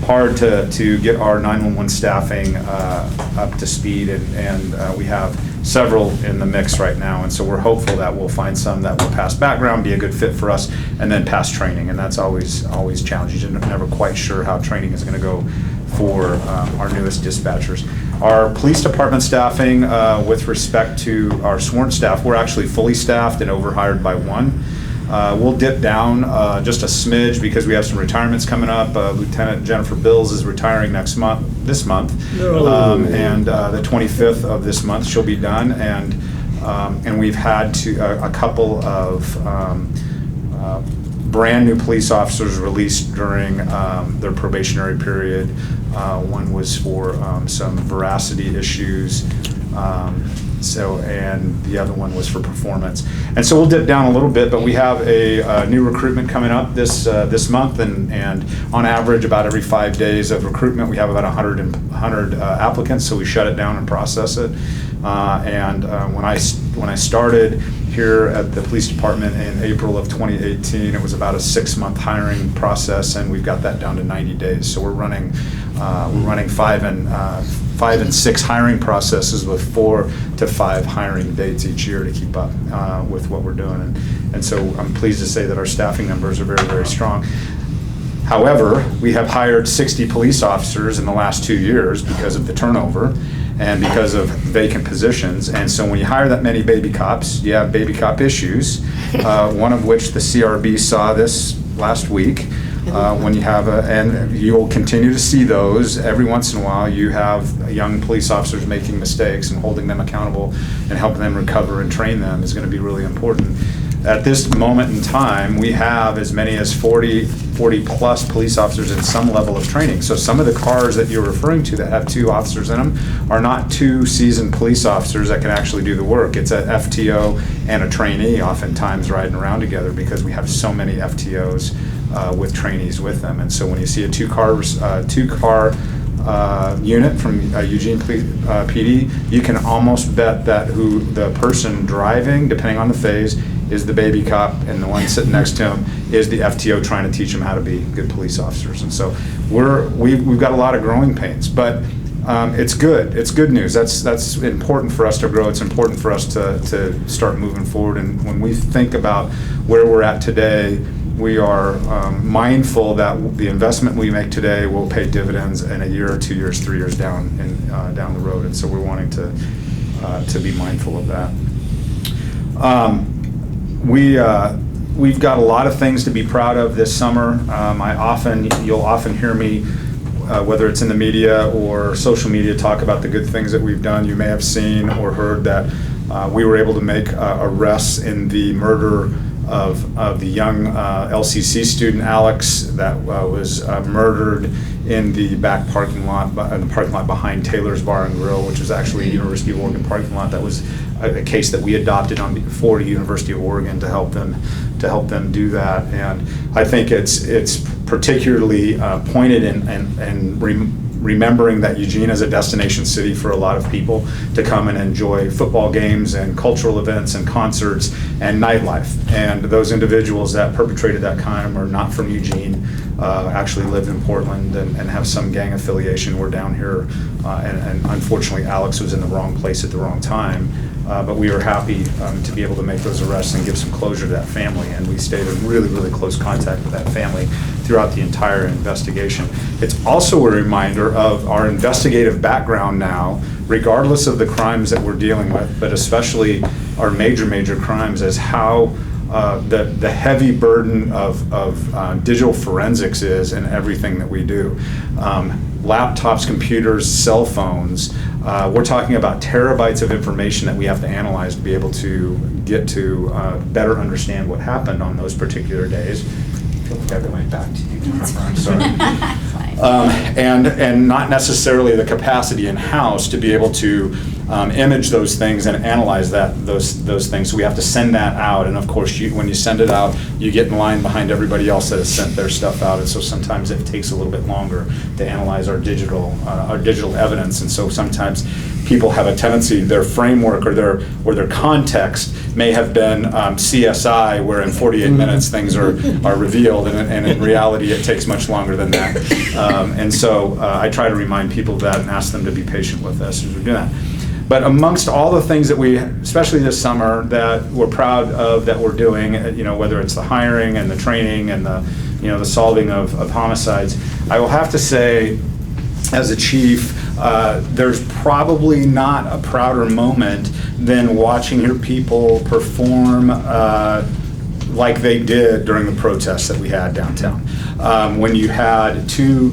hard to get our 911 staffing up to speed, and we have several in the mix right now, and so we're hopeful that we'll find some that will pass background, be a good fit for us, and then pass training, and that's always challenging. You're never quite sure how training is going to go for our newest dispatchers. Our police department staffing, with respect to our sworn staff, we're actually fully staffed and overhired by 1. We'll dip down just a smidge because we have some retirements coming up. Lieutenant Jennifer Bills is retiring this month, and the 25th of this month she'll be done. And we've had a couple of brand new police officers released during their probationary period. One was for some veracity issues. And the other one was for performance. And so we'll dip down a little bit, but we have a new recruitment coming up this month, and on average, about every 5 days of recruitment, we have about 100 applicants, so we shut it down and process it. When I started here here at the police department in April of 2018. It was about a 6-month hiring process, and we've got that down to 90 days. So we're running 5 and 6 hiring processes with 4 to 5 hiring dates each year to keep up with what we're doing. And so I'm pleased to say that our staffing numbers are very, very strong. However, we have hired 60 police officers in the last 2 years because of the turnover and because of vacant positions. And so when you hire that many baby cops, you have baby cop issues, one of which the CRB saw this last week. When you have and you will continue to see those every once in a while. You have young police officers making mistakes, and holding them accountable and helping them recover and train them is going to be really important. At this moment in time, we have as many as 40 plus police officers in some level of training. So some of the cars that you're referring to that have 2 officers in them are not 2 seasoned police officers that can actually do the work. It's a FTO and a trainee oftentimes riding around together, because we have so many FTOs with trainees with them. And so when you see a 2-car unit from Eugene PD, you can almost bet that who the person driving, depending on the phase, is the baby cop, and the one sitting next to him is the FTO trying to teach them how to be good police officers. And so we've got a lot of growing pains, but it's good. It's good news. That's important for us to grow. It's important for us to start moving forward. And when we think about where we're at today, we are mindful that the investment we make today will pay dividends in a year or 2 years, 3 years down the road. And so we're wanting to be mindful of that. We've got a lot of things to be proud of this summer. You'll often hear me, whether it's in the media or social media, talk about the good things that we've done. You may have seen or heard that we were able to make arrests in the murder of the young LCC student Alex that was murdered in the back parking lot, behind Taylor's Bar and Grill, which is actually a University of Oregon parking lot. That was a case that we adopted for the University of Oregon to help them do that. And I think it's particularly pointed and remembering that Eugene is a destination city for a lot of people to come and enjoy football games and cultural events and concerts and nightlife. And those individuals that perpetrated that crime are not from Eugene, actually live in Portland and have some gang affiliation. We're down here, and unfortunately Alex was in the wrong place at the wrong time. But we were happy to be able to make those arrests and give some closure to that family. And we stayed in really, really close contact with that family throughout the entire investigation. It's also a reminder of our investigative background now, regardless of the crimes that we're dealing with, but especially our major crimes, as how the heavy burden of digital forensics is in everything that we do. Laptops, computers, cell phones. We're talking about terabytes of information that we have to analyze to be able to get to better understand what happened on those particular days. I feel like I've been going back to you, Jennifer. I'm sorry. And not necessarily the capacity in-house to be able to image those things and analyze those things. So we have to send that out, and of course, when you send it out, you get in line behind everybody else that has sent their stuff out, and so sometimes it takes a little bit longer to analyze our digital evidence. And so sometimes people have a tendency, their framework or their context may have been CSI, where in 48 minutes things are revealed, and in reality it takes much longer than that. And so I try to remind people of that and ask them to be patient with us as we do that. But amongst all the things that we, especially this summer, that we're proud of that we're doing, whether it's the hiring and the training and the solving of homicides, I will have to say, as a chief, there's probably not a prouder moment than watching your people perform like they did during the protests that we had downtown. When you had two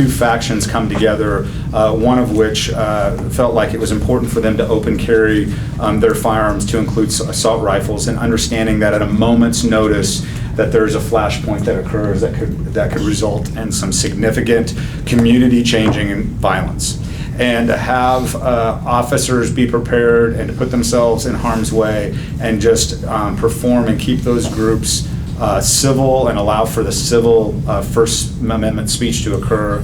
factions come together, one of which felt like it was important for them to open carry their firearms to include assault rifles, and understanding that at a moment's notice that there's a flashpoint that occurs that could result in some significant community changing violence. And to have officers be prepared and to put themselves in harm's way and just perform and keep those groups civil and allow for the civil First Amendment speech to occur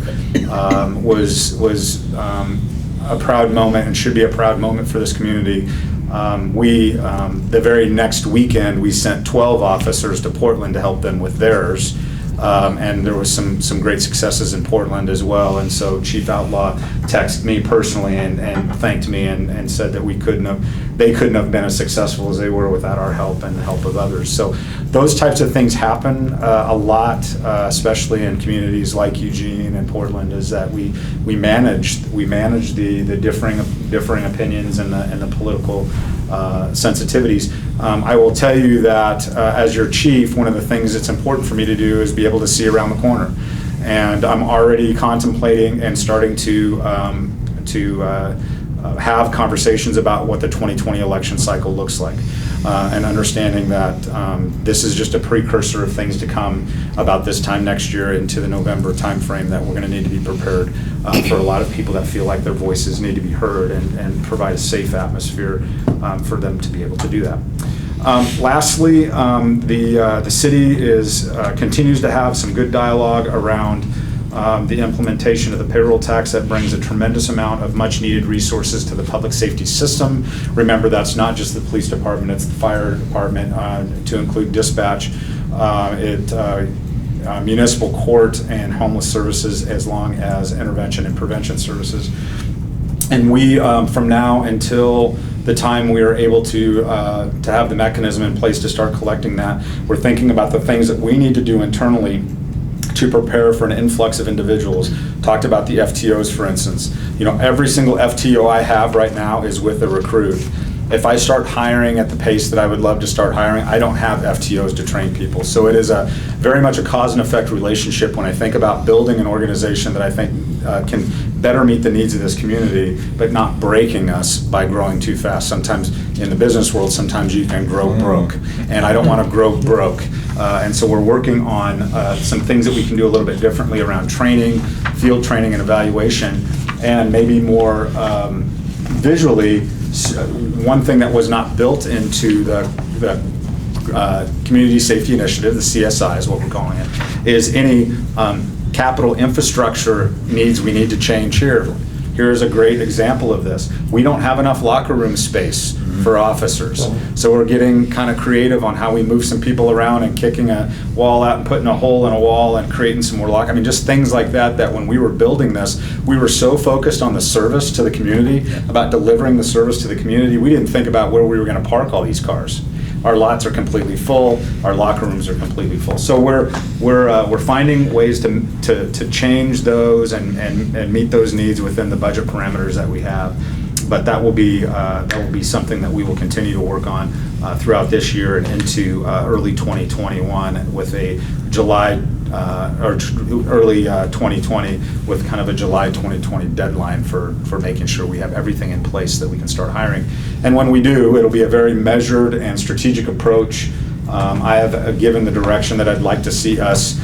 was a proud moment, and should be a proud moment for this community. The very next weekend, we sent 12 officers to Portland to help them with theirs. And there was some great successes in Portland as well. And so Chief Outlaw texted me personally and thanked me and said that they couldn't have been as successful as they were without our help and the help of others. So those types of things happen a lot, especially in communities like Eugene and Portland, is that we manage the differing opinions and the political sensitivities. I will tell you that as your chief, one of the things that's important for me to do is be able to see around the corner. And I'm already contemplating and starting to have conversations about what the 2020 election cycle looks like, and understanding that this is just a precursor of things to come about this time next year into the November timeframe, that we're going to need to be prepared for a lot of people that feel like their voices need to be heard, and provide a safe atmosphere for them to be able to do that. Lastly, the city continues to have some good dialogue around the implementation of the payroll tax. That brings a tremendous amount of much needed resources to the public safety system. Remember, that's not just the police department, it's the fire department, to include dispatch, municipal court and homeless services, as long as intervention and prevention services. And we, from now until the time we are able to have the mechanism in place to start collecting that, we're thinking about the things that we need to do internally to prepare for an influx of individuals. Talked about the FTOs, for instance. Every single FTO I have right now is with a recruit. If I start hiring at the pace that I would love to start hiring, I don't have FTOs to train people. So it is very much a cause and effect relationship when I think about building an organization that I think can better meet the needs of this community, but not breaking us by growing too fast. Sometimes in the business world, sometimes you can grow broke, and I don't want to grow broke. And so we're working on some things that we can do a little bit differently around training, field training and evaluation, and maybe more visually. One thing that was not built into the Community Safety Initiative, the CSI is what we're calling it, is any capital infrastructure needs we need to change here. Here's a great example of this. We don't have enough locker room space for officers. So we're getting kind of creative on how we move some people around and kicking a wall out and putting a hole in a wall and creating some more locker. I mean, just things like that when we were building this, we were so focused on the service to the community, about delivering the service to the community, we didn't think about where we were going to park all these cars. Our lots are completely full. Our locker rooms are completely full. So we're finding ways to change those and meet those needs within the budget parameters that we have. But that will be something that we will continue to work on throughout this year and into early 2021 with a July or early 2020 with kind of a July 2020 deadline for making sure we have everything in place so that we can start hiring. And when we do, it'll be a very measured and strategic approach. I have given the direction that I'd like to see us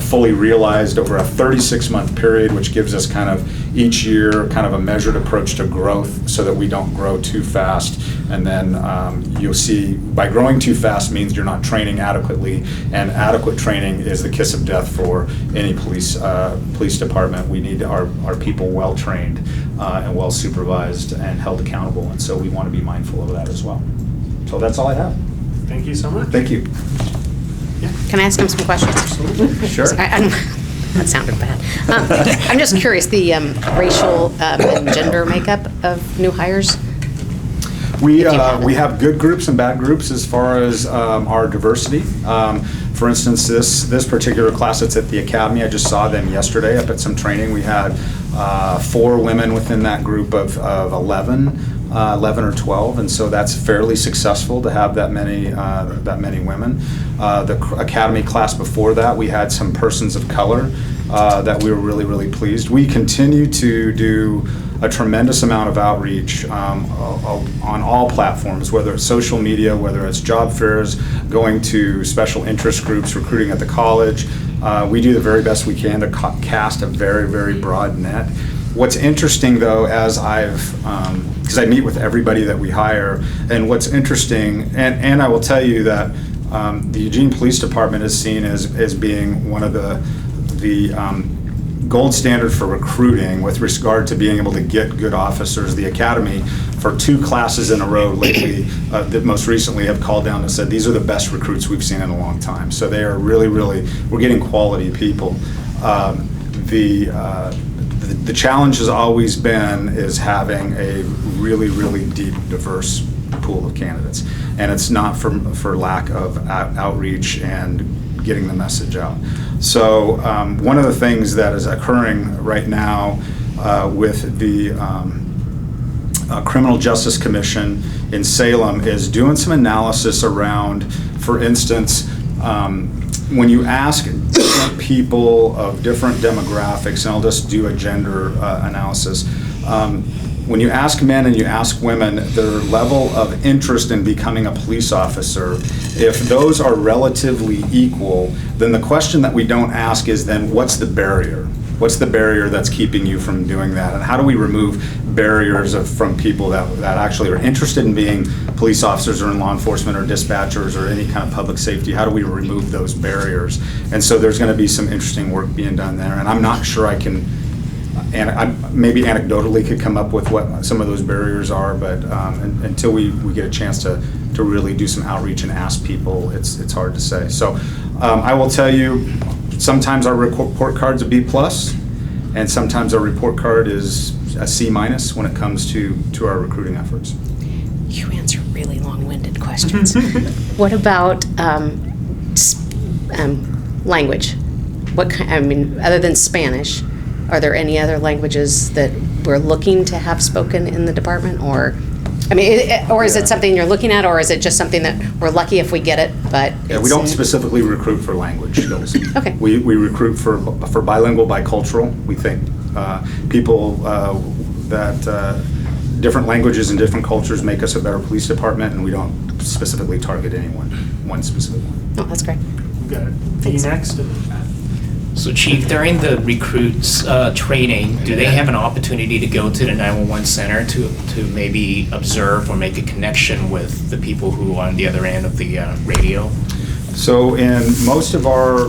fully realized over a 36-month period, which gives us kind of each year kind of a measured approach to growth so that we don't grow too fast. And then you'll see by growing too fast means you're not training adequately, and adequate training is the kiss of death for any police department. We need our people well trained and well supervised and held accountable, and so we want to be mindful of that as well. So that's all I have. Thank you so much. Thank you. Can I ask him some questions? Sure. That sounded bad. I'm just curious, the racial and gender makeup of new hires? We have good groups and bad groups as far as our diversity. For instance, this particular class that's at the academy, I just saw them yesterday up at some training. We had 4 women within that group of 11 or 12, and so that's fairly successful to have that many women. The academy class before that, we had some persons of color that we were really, really pleased. We continue to do a tremendous amount of outreach on all platforms, whether it's social media, whether it's job fairs, going to special interest groups, recruiting at the college. We do the very best we can to cast a very, very broad net. What's interesting, though, as because I meet with everybody that we hire, and what's interesting, and I will tell you that the Eugene Police Department is seen as being one of the gold standard for recruiting with regard to being able to get good officers. The academy, for 2 classes in a row lately, that most recently have called down and said, these are the best recruits we've seen in a long time. So they are really, we're getting quality people. The challenge has always been is having a really deep, diverse pool of candidates. And it's not for lack of outreach and getting the message out. So one of the things that is occurring right now with the Criminal Justice Commission in Salem is doing some analysis around, for instance, when you ask different people of different demographics, and I'll just do a gender analysis, when you ask men and you ask women their level of interest in becoming a police officer, if those are relatively equal, then the question that we don't ask is then what's the barrier? What's the barrier that's keeping you from doing that? And how do we remove barriers from people that actually are interested in being police officers or in law enforcement or dispatchers or any kind of public safety? How do we remove those barriers? And so there's going to be some interesting work being done there. And I'm not sure I can, and I maybe anecdotally could come up with what some of those barriers are, but until we get a chance to really do some outreach and ask people, it's hard to say. So I will tell you, sometimes our report card's a B+, and sometimes our report card is a C- when it comes to our recruiting efforts. You answer really long-winded questions. What about language? What kind, I mean, other than Spanish, are there any other languages that we're looking to have spoken in the department, or? I mean, or is it something you're looking at, or is it just something that we're lucky if we get it, but Yeah, we don't specifically recruit for language skills. Okay. We recruit for bilingual, bicultural. We think people that different languages and different cultures make us a better police department, and we don't specifically target one specific one. Oh, that's great. Got it. Be next. So Chief, during the recruits training, do they have an opportunity to go to the 911 center to maybe observe or make a connection with the people who are on the other end of the radio? So in most of our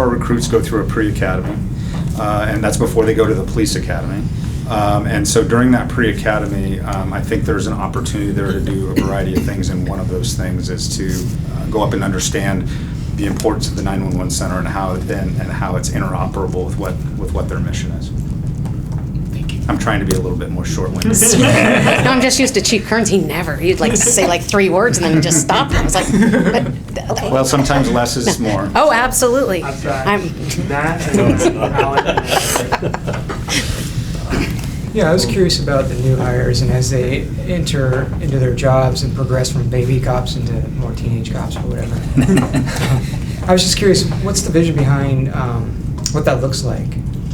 recruits go through a pre-academy, and that's before they go to the police academy. And so during that pre-academy, I think there's an opportunity there to do a variety of things, and one of those things is to go up and understand the importance of the 911 center and how it's interoperable with what their mission is. Thank you. I'm trying to be a little bit more short-winded. No, I'm just used to Chief Kearns. He'd like say like 3 words and then just stop. I was like, but, okay. Well, sometimes less is more. Oh, absolutely. I've got I'm- Matt and Alan. Yeah, I was curious about the new hires, and as they enter into their jobs and progress from baby cops into more teenage cops or whatever. I was just curious, what's the vision behind what that looks like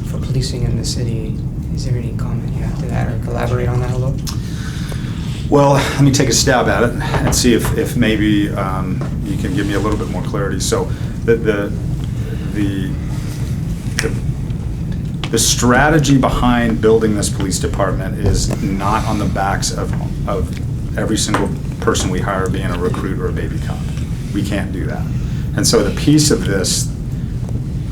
for policing in the city? Is there any comment you have to that, or collaborate on that a little? Well, let me take a stab at it and see if maybe you can give me a little bit more clarity. So the strategy behind building this police department is not on the backs of every single person we hire being a recruit or a baby cop. We can't do that. And so the piece of this,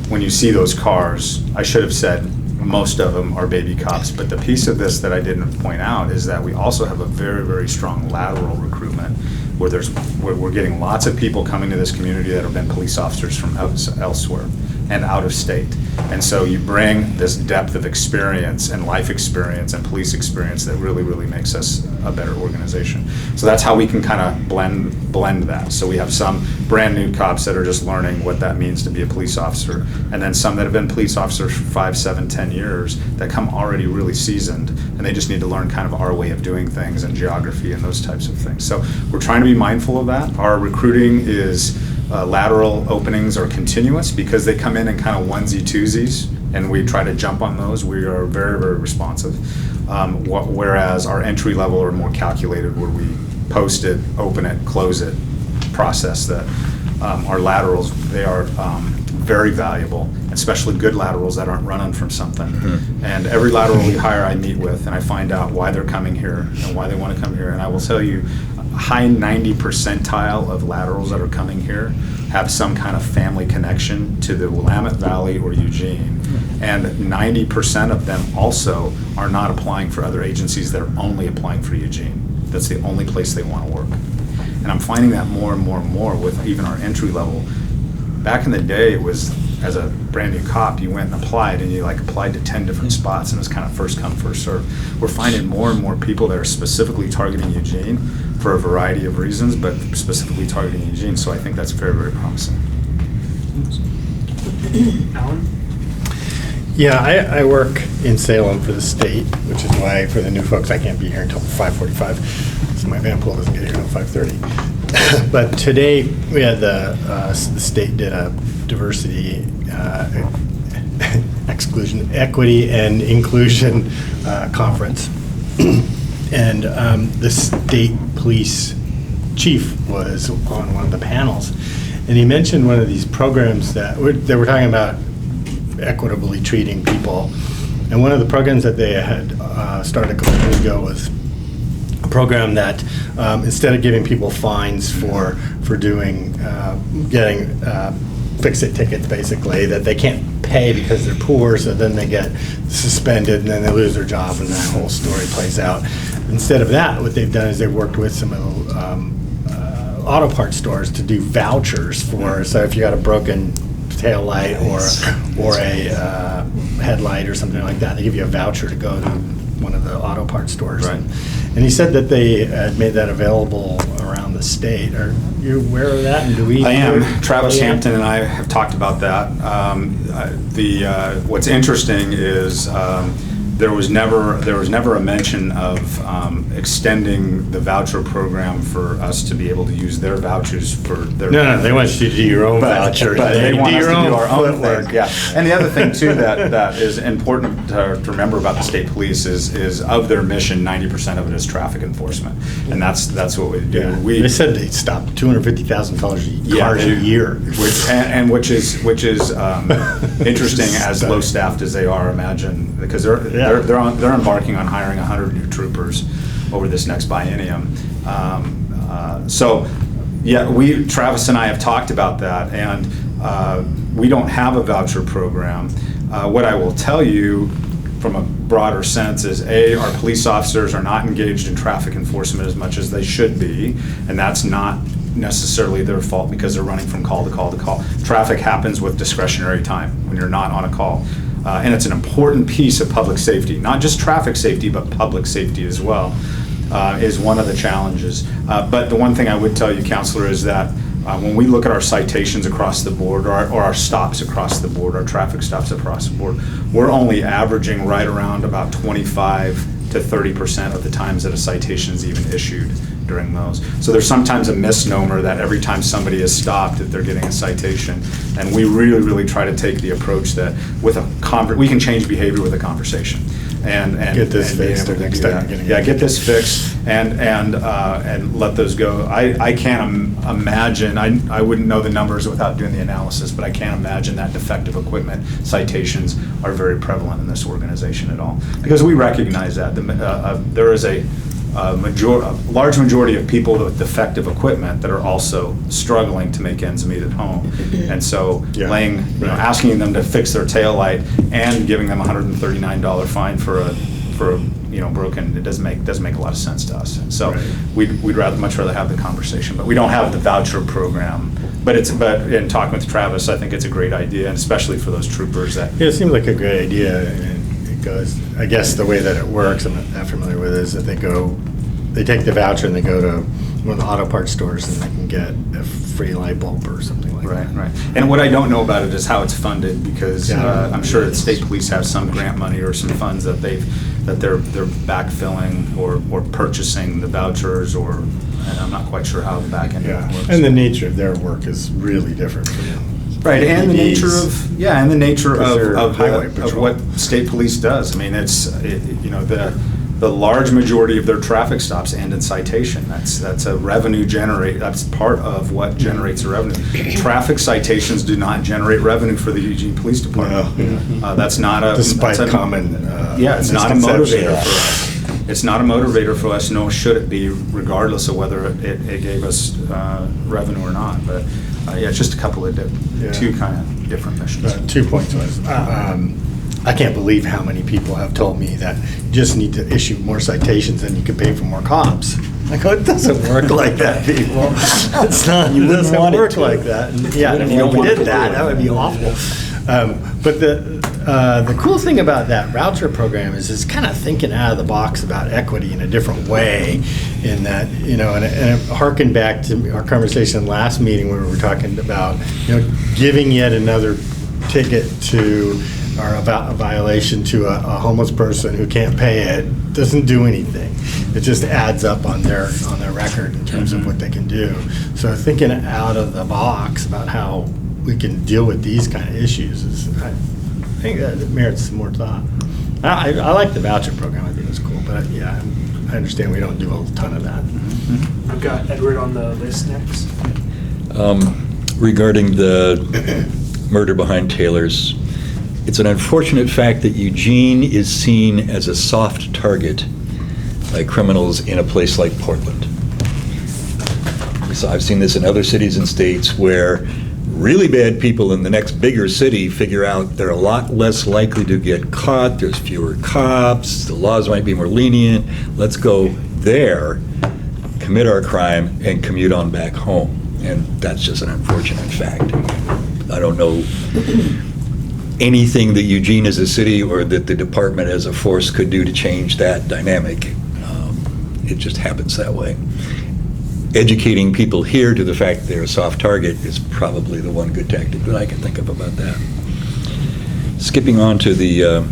when you see those cars, I should have said most of them are baby cops, but the piece of this that I didn't point out is that we also have a very, very strong lateral recruitment where we're getting lots of people coming to this community that have been police officers from elsewhere and out of state. And so you bring this depth of experience and life experience and police experience that really, really makes us a better organization. So that's how we can kind of blend that. So we have some brand new cops that are just learning what that means to be a police officer, and then some that have been police officers for 5, 7, 10 years that come already really seasoned, and they just need to learn kind of our way of doing things and geography and those types of things. So we're trying to be mindful of that. Our recruiting is lateral openings are continuous because they come in kind of onesie-twosies, and we try to jump on those. We are very, very responsive. Whereas our entry level are more calculated, where we post it, open it, close it, process that. Our laterals, they are very valuable, especially good laterals that aren't running from something. Mm-hmm. And every lateral we hire, I meet with, and I find out why they're coming here and why they want to come here. And I will tell you, high 90 percentile of laterals that are coming here have some kind of family connection to the Willamette Valley or Eugene. And 90% of them also are not applying for other agencies, they're only applying for Eugene. That's the only place they want to work. And I'm finding that more and more and more with even our entry level. Back in the day, it was, as a brand new cop, you went and applied, and you like applied to 10 different spots, and it was kind of first come, first serve. We're finding more and more people that are specifically targeting Eugene for a variety of reasons, but specifically targeting Eugene, so I think that's very, very promising. Alan? Yeah, I work in Salem for the state, which is why for the new folks I can't be here until 5:45, so my van pool doesn't get here until 5:30. But today we had the state did a diversity, exclusion, equity, and inclusion conference, and the state police chief was on one of the panels, and he mentioned one of these programs that they were talking about equitably treating people. And one of the programs that they had started a couple of years ago was a program that instead of giving people fines for doing getting fix-it tickets, basically, that they can't pay because they're poor, so then they get suspended and then they lose their job and that whole story plays out. Instead of that, what they've done is they've worked with some of the auto parts stores to do vouchers for, so if you got a broken tail light or a headlight or something like that, they give you a voucher to go to one of the auto parts stores. Right. And he said that they had made that available around the state. Are you aware of that? And do we? I am. Travis Hampton and I have talked about that. What's interesting is there was never a mention of extending the voucher program for us to be able to use their vouchers for their. No, they want you to do your own voucher. But they want us to do our own footwork. thing. Yeah, and the other thing too that is important to remember about the state police is of their mission, 90% of it is traffic enforcement, and that's what we do. Yeah. They said they stopped $250,000 cars a year, which is interesting as low staffed as they are. Imagine, because they're embarking on hiring 100 new troopers over this next biennium. So, yeah, Travis and I have talked about that, and we don't have a voucher program. What I will tell you from a broader sense is, our police officers are not engaged in traffic enforcement as much as they should be, and that's not necessarily their fault because they're running from call to call to call. Traffic happens with discretionary time when you're not on a call. And it's an important piece of public safety, not just traffic safety, but public safety as well, is one of the challenges. But the one thing I would tell you, Counselor, is that when we look at our citations across the board, or our stops across the board, our traffic stops across the board, we're only averaging right around about 25 to 30% of the times that a citation is even issued during those. So there's sometimes a misnomer that every time somebody is stopped that they're getting a citation, and we really try to take the approach that with we can change behavior with a conversation. And get this fixed next time. Get this fixed and let those go. I can't imagine, I wouldn't know the numbers without doing the analysis, but I can't imagine that defective equipment citations are very prevalent in this organization at all. Because we recognize that there is a large majority of people with defective equipment that are also struggling to make ends meet at home, and so asking them to fix their tail light and giving them a $139 fine for a broken, it doesn't make a lot of sense to us. So we'd much rather have the conversation, but we don't have the voucher program. But in talking with Travis, I think it's a great idea, and especially for those troopers that. Yeah, it seems like a great idea. And it goes, I guess the way that it works, I'm not that familiar with it, is that they take the voucher and they go to one of the auto parts stores and they can get a free light bulb or something like that. Right. And what I don't know about it is how it's funded, because I'm sure that state police have some grant money or some funds that they're backfilling or purchasing the vouchers, and I'm not quite sure how the back end works. And the nature of their work is really different from them. Right, and the nature of what state police does. I mean, the large majority of their traffic stops end in citation. That's a revenue that's part of what generates the revenue. Traffic citations do not generate revenue for the Eugene Police Department. No. That's not a despite common it's not a motivator for us. It's not a motivator for us, nor should it be, regardless of whether it gave us revenue or not. But Yeah, just a couple of, two kind of different missions. 2 points was, I can't believe how many people have told me that you just need to issue more citations and you can pay for more cops. I go, it doesn't work like that, people. It's not, it doesn't work like that. And yeah, if we did that, that would be awful. But the cool thing about that voucher program is it's kind of thinking out of the box about equity in a different way, in that, you know, and it harkened back to our conversation last meeting where we were talking about, you know, giving yet another ticket to, or a violation to a homeless person who can't pay it doesn't do anything. It just adds up on their record in terms of what they can do. So thinking out of the box about how we can deal with these kind of issues is, I think that it merits some more thought. I like the voucher program. I think it's cool, but yeah, I understand we don't do a ton of that. I've got Edward on the list next. Regarding the murder behind Taylor's, it's an unfortunate fact that Eugene is seen as a soft target by criminals in a place like Portland. So I've seen this in other cities and states where really bad people in the next bigger city figure out they're a lot less likely to get caught, there's fewer cops, the laws might be more lenient, let's go there, commit our crime, and commute on back home. And that's just an unfortunate fact. I don't know anything that Eugene as a city or that the department as a force could do to change that dynamic. It just happens that way. Educating people here to the fact they're a soft target is probably the one good tactic that I can think of about that. Skipping on to the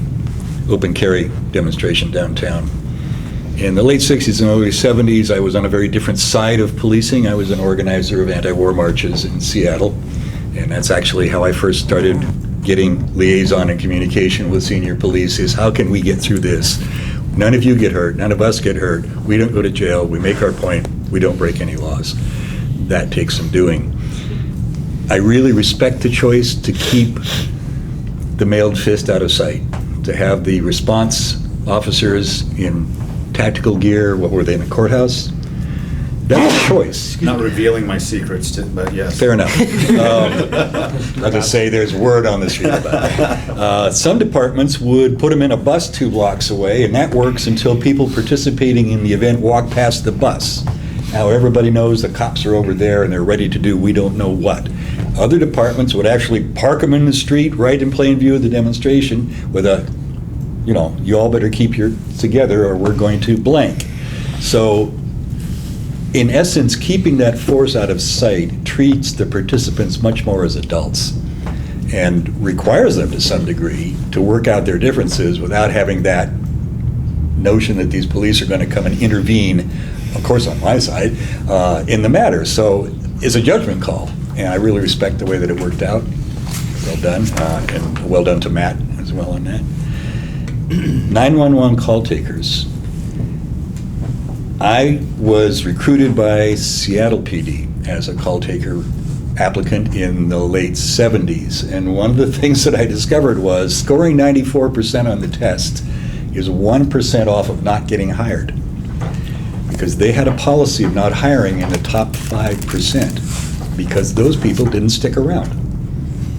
open carry demonstration downtown. In the late 60s and early 70s, I was on a very different side of policing. I was an organizer of anti-war marches in Seattle, and that's actually how I first started getting liaison and communication with senior police, is how can we get through this? None of you get hurt, none of us get hurt, we don't go to jail, we make our point, we don't break any laws. That takes some doing. I really respect the choice to keep the mailed fist out of sight, to have the response officers in tactical gear, what were they, in the courthouse? That's a choice. Not revealing my secrets, but yes. Fair enough. I'll just say there's word on the street about it. Some departments would put them in a bus 2 blocks away, and that works until people participating in the event walk past the bus. Now everybody knows the cops are over there and they're ready to do we don't know what. Other departments would actually park them in the street right in plain view of the demonstration with a, you know, you all better keep your together or we're going to blank. So in essence, keeping that force out of sight treats the participants much more as adults and requires them to some degree to work out their differences without having that notion that these police are going to come and intervene, of course on my side, in the matter. So it's a judgment call, and I really respect the way that it worked out. Well done, and well done to Matt as well on that. 911 call takers. I was recruited by Seattle PD as a call taker applicant in the late 70s. And one of the things that I discovered was scoring 94% on the test is 1% off of not getting hired. Because they had a policy of not hiring in the top 5% because those people didn't stick around.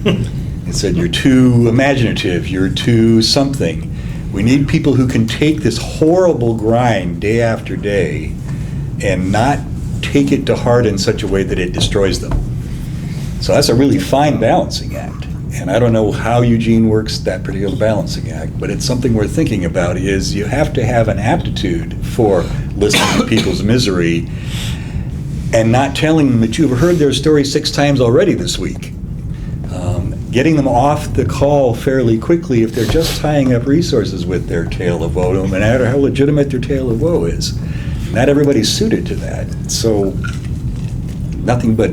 It said, you're too imaginative, you're too something. We need people who can take this horrible grind day after day and not take it to heart in such a way that it destroys them. So that's a really fine balancing act. And I don't know how Eugene works that particular balancing act, but it's something we're thinking about, is you have to have an aptitude for listening to people's misery and not telling them that you've heard their story 6 times already this week. Getting them off the call fairly quickly if they're just tying up resources with their tale of woe, no matter how legitimate their tale of woe is. Not everybody's suited to that. So nothing but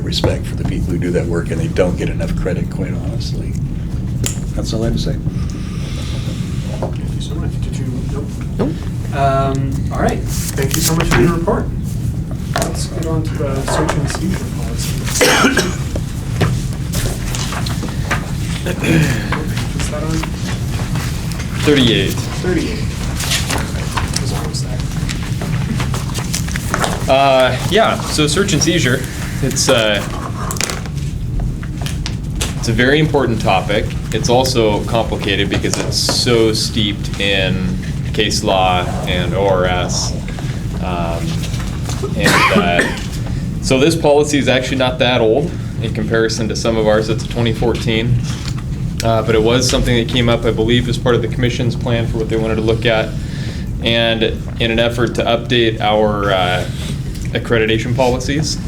respect for the people who do that work, and they don't get enough credit, quite honestly. That's all I have to say. Thank you so much. Did you? Nope. All right. Thank you so much for your report. Let's get on to the search and seizure policy. Is that on? 38. 38. Was almost there. Yeah, so search and seizure, it's It's a very important topic. It's also complicated because it's so steeped in case law and ORS. So this policy is actually not that old in comparison to some of ours. It's 2014. But it was something that came up, I believe, as part of the commission's plan for what they wanted to look at. And in an effort to update our accreditation policies,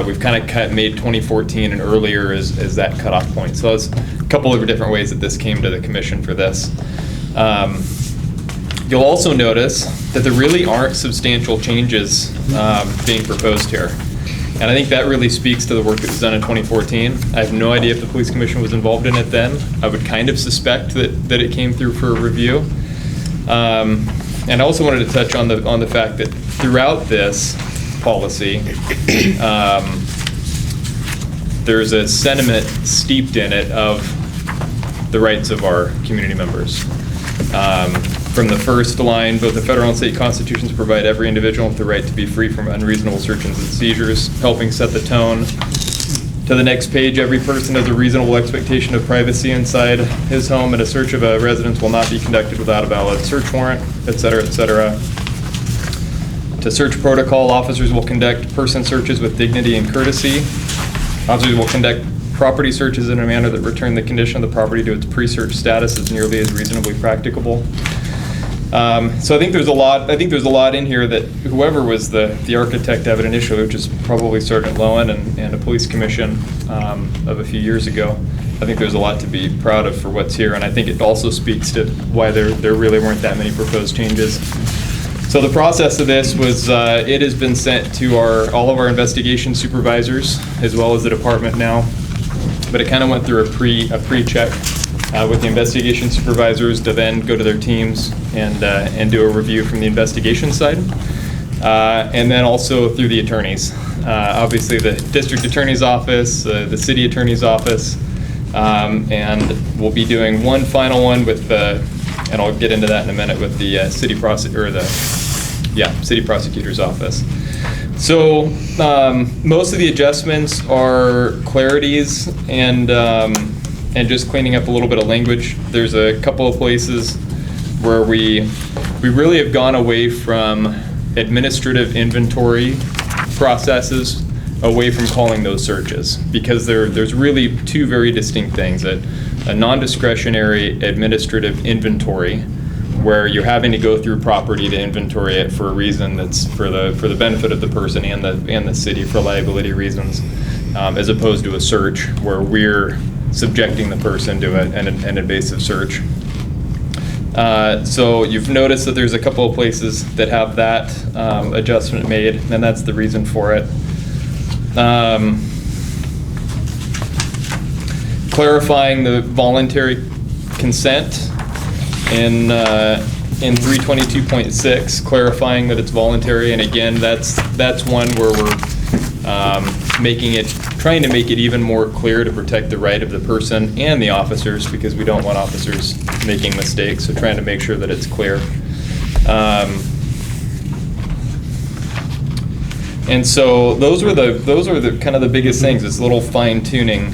we've kind of made 2014 and earlier as that cutoff point. So there's a couple of different ways that this came to the commission for this. You'll also notice that there really aren't substantial changes being proposed here. And I think that really speaks to the work that was done in 2014. I have no idea if the police commission was involved in it then. I would kind of suspect that it came through for a review. And I also wanted to touch on the fact that throughout this policy, there's a sentiment steeped in it of the rights of our community members. From the first line, both the federal and state constitutions provide every individual with the right to be free from unreasonable searches and seizures, helping set the tone. To the next page, every person has a reasonable expectation of privacy inside his home, and a search of a residence will not be conducted without a valid search warrant, et cetera, et cetera. To search protocol, officers will conduct person searches with dignity and courtesy. Officers will conduct property searches in a manner that return the condition of the property to its pre-search status as nearly as reasonably practicable. So I think there's a lot. I think there's a lot in here that whoever was the architect of it initially, which is probably Sergeant Lowen and a police commission of a few years ago. I think there's a lot to be proud of for what's here, and I think it also speaks to why there really weren't that many proposed changes. So the process of this was it has been sent to all of our investigation supervisors as well as the department now, but it kind of went through a pre-check. With the investigation supervisors to then go to their teams and do a review from the investigation side. And then also through the attorneys. Obviously the district attorney's office, the city attorney's office, and we'll be doing one final one with and I'll get into that in a minute, with the city prosecutor's office. So most of the adjustments are clarities and just cleaning up a little bit of language. There's a couple of places where we really have gone away from administrative inventory processes, away from calling those searches, because there's really two very distinct things: a non-discretionary administrative inventory, where you're having to go through property to inventory it for a reason that's for the benefit of the person and the city for liability reasons, as opposed to a search where we're subjecting the person to an invasive search. So you've noticed that there's a couple of places that have that adjustment made, and that's the reason for it. Clarifying the voluntary consent in 322.6, clarifying that it's voluntary, and again, that's one where we're trying to make it even more clear to protect the right of the person and the officers, because we don't want officers making mistakes. So trying to make sure that it's clear. And so those were the kind of the biggest things. It's a little fine tuning.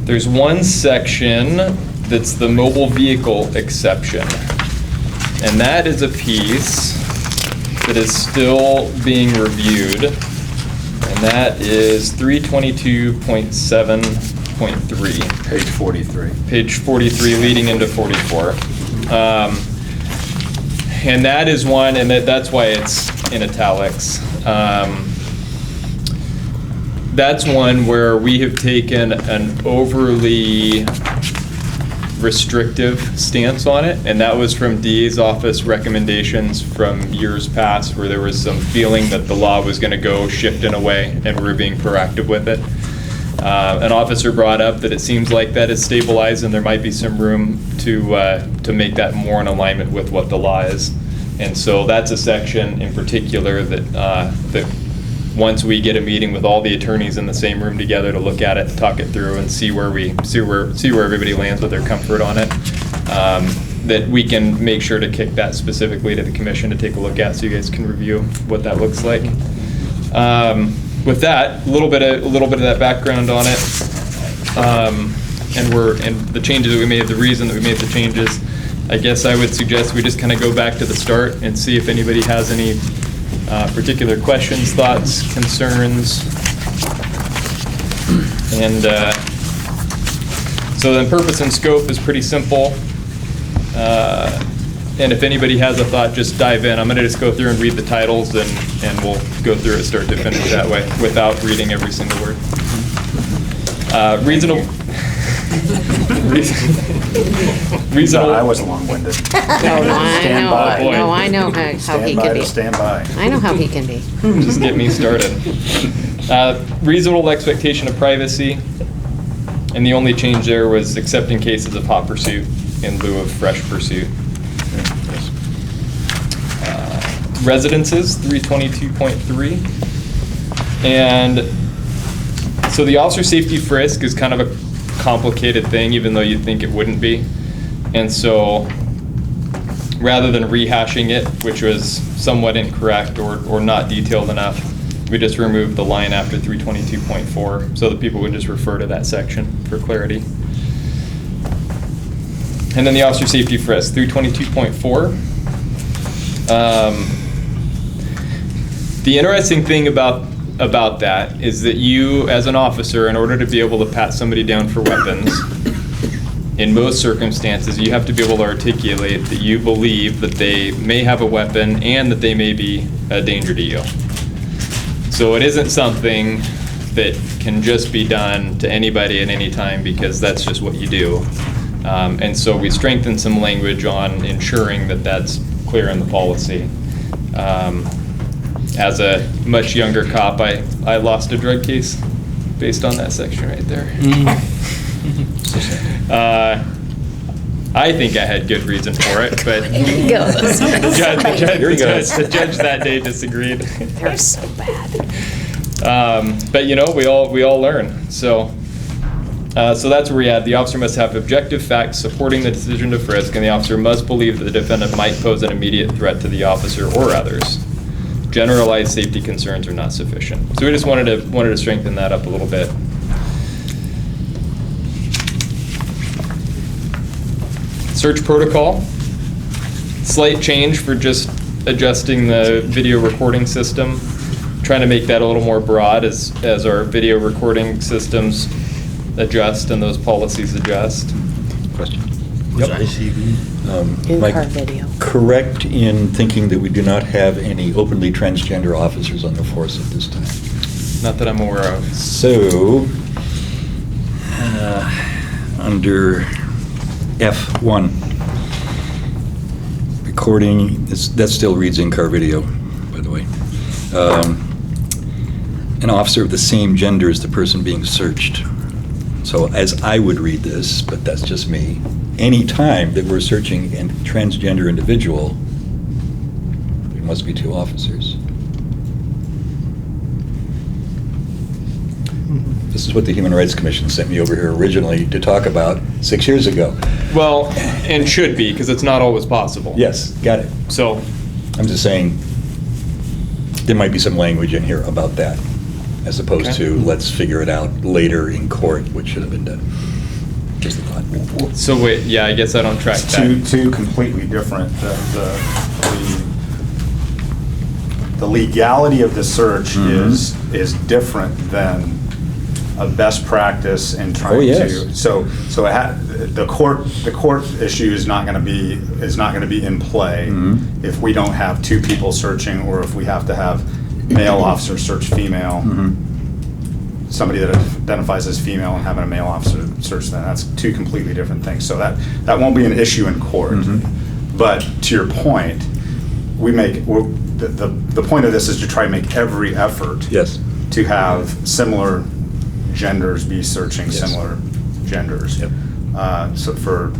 There's one section that's the mobile vehicle exception, and that is a piece that is still being reviewed, and that is 322.7.3. Page 43. Page 43 leading into 44. And that is one, and that's why it's in italics. That's one where we have taken an overly restrictive stance on it, and that was from DA's office recommendations from years past, where there was some feeling that the law was going to go shift in a way, and we were being proactive with it. An officer brought up that it seems like that is stabilized, and there might be some room to make that more in alignment with what the law is. And so that's a section in particular that once we get a meeting with all the attorneys in the same room together to look at it, talk it through, and see where everybody lands with their comfort on it, that we can make sure to kick that specifically to the commission to take a look at, so you guys can review what that looks like. with that, a little bit of that background on it, and the changes that we made, the reason that we made the changes, I guess I would suggest we just kind of go back to the start and see if anybody has any particular questions, thoughts, concerns. And so then purpose and scope is pretty simple. And if anybody has a thought, just dive in. I'm going to just go through and read the titles, and we'll go through it start to finish that way without reading every single word. Reasonable. Reasonable. I was long-winded. No, Stand by. I know how he can be. Stand by. I know how he can be. Just get me started. Reasonable expectation of privacy, and the only change there was accepting cases of hot pursuit in lieu of fresh pursuit. Residences, 322.3. And so the officer safety frisk is kind of a complicated thing, even though you'd think it wouldn't be. And so rather than rehashing it, which was somewhat incorrect or not detailed enough, we just removed the line after 322.4 so that people would just refer to that section for clarity. And then the officer safety frisk, 322.4. The interesting thing about that is that you, as an officer, in order to be able to pat somebody down for weapons, in most circumstances, you have to be able to articulate that you believe that they may have a weapon and that they may be a danger to you. So it isn't something that can just be done to anybody at any time because that's just what you do. And so we strengthened some language on ensuring that that's clear in the policy. As a much younger cop, I lost a drug case based on that section right there. I think I had good reason for it, but He goes. the judge that day disagreed. They're so bad. But you know, we all learn. So that's where we add the officer must have objective facts supporting the decision to frisk, and the officer must believe that the defendant might pose an immediate threat to the officer or others. Generalized safety concerns are not sufficient. So we just wanted to strengthen that up a little bit. Search protocol. Slight change for just adjusting the video recording system. Trying to make that a little more broad as our video recording systems adjust and those policies adjust. Question? Yep. Mike, In-car video. correct in thinking that we do not have any openly transgender officers on the force at this time? Not that I'm aware of. So, under F1, recording, that still reads in-car video, by the way. An officer of the same gender as the person being searched. So as I would read this, but that's just me, any time that we're searching a transgender individual, there must be two officers. This is what the Human Rights Commission sent me over here originally to talk about 6 years ago. Well, and should be, because it's not always possible. Yes, got it. So, I'm just saying, there might be some language in here about that, as opposed Okay. to let's figure it out later in court, which should have been done. Just a thought. so wait, yeah, I guess I don't track that. Two completely different. The legality of the search is different than a best practice in trying yes. to. So the court issue is not going to be in play if we don't have two people searching, or if we have to have male officer search female. Somebody that identifies as female and having a male officer search them. That's two completely different things. So that won't be an issue in court. But to your point, the point of this is to try and make every effort Yes. to have similar genders be searching Yes. similar genders. Yep. So for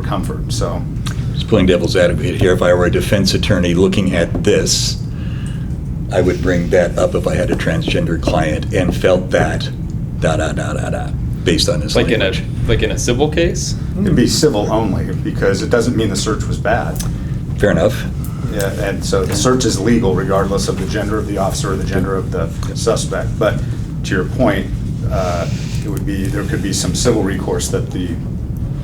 comfort. So Just playing devil's advocate here, if I were a defense attorney looking at this, I would bring that up if I had a transgender client and felt that, based on this Like language. in a civil case? it'd be civil only, because it doesn't mean the search was bad. Fair enough. Yeah, and so the search is legal regardless of the gender of the officer or the gender of the suspect. But to your point, there could be some civil recourse that the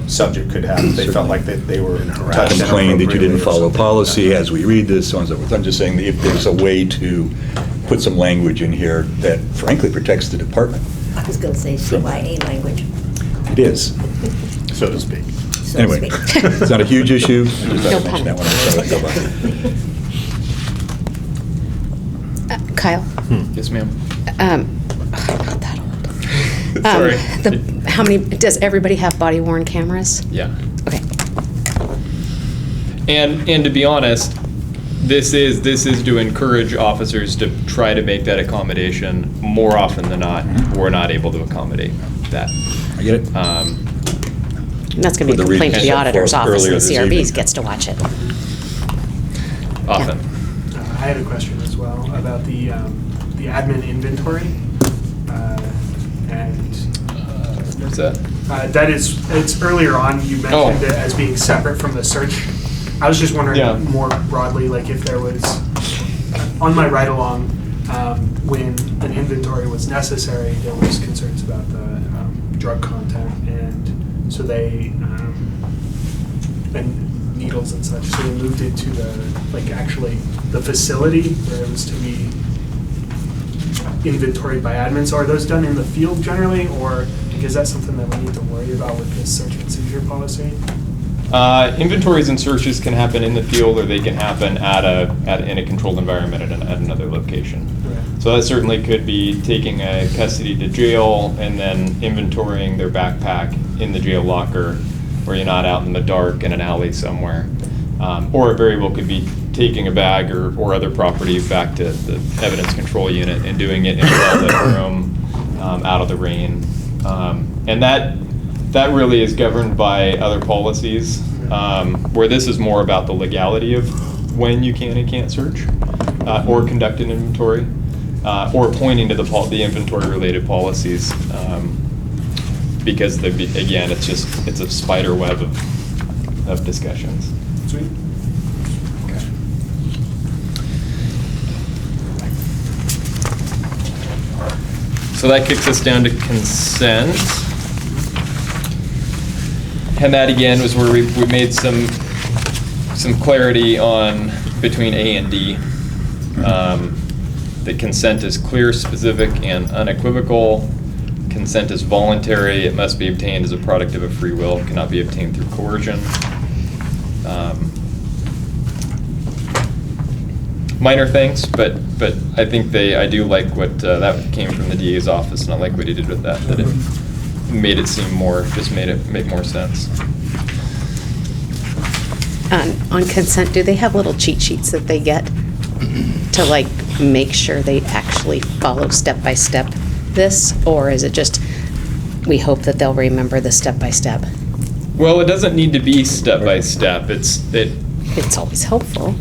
subject could have if they felt like they were touched Complain that you didn't inappropriately or follow something. policy as we read this, so on and so forth. I'm just saying that if there's a way to put some language in here that frankly protects the department. I was going to say CYA language, It is. So to speak. so to Anyway, speak. it's not a huge issue. I just thought No I'd mention that one. I saw it go by. Kyle? Yes, ma'am. I'm not that old. Sorry. How many, does everybody have body-worn cameras? Yeah. Okay. And to be honest, this is to encourage officers to try to make that accommodation. More often than not, we're not able to accommodate that. I get it. And that's going to be a With the complaint to the reason auditor's for office, and earlier the this CRBs evening. gets to watch it. Often. I had a question as well about the admin inventory. Where's that? That is, it's earlier on, you mentioned it as being separate from the search. I was just wondering Yeah. more broadly, like if there was, on my ride-along, when an inventory was necessary, there was concerns about the drug content, and so they, and needles and such, so they moved it to the, like actually, the facility where it was to be inventoried by admin. So are those done in the field generally, or like, is that something that we need to worry about with this search and seizure policy? Inventories and searches can happen in the field, or they can happen in a controlled environment at another location. Okay. So that certainly could be taking a custody to jail and then inventorying their backpack in the jail locker, where you're not out in the dark in an alley somewhere. Or it very well could be taking a bag or other property back to the evidence control unit and doing it in a well-lit room, out of the rain. And that really is governed by other policies, where this is more about the legality of when you can and can't search, or conduct an inventory, or pointing to the inventory-related policies, because again, it's a spider web of discussions. Sweet. So that kicks us down to consent. And that again was where we made some clarity on between A and D. The consent is clear, specific, and unequivocal. Consent is voluntary. It must be obtained as a product of a free will. It cannot be obtained through coercion. Minor things, but I think I do like what, that came from the DA's office, and I like what he did with that it made it seem made it make more sense. On consent, do they have little cheat sheets that they get to like make sure they actually follow step by step this, or is it just we hope that they'll remember the step by step? Well, it doesn't need to be step by step. It's always helpful.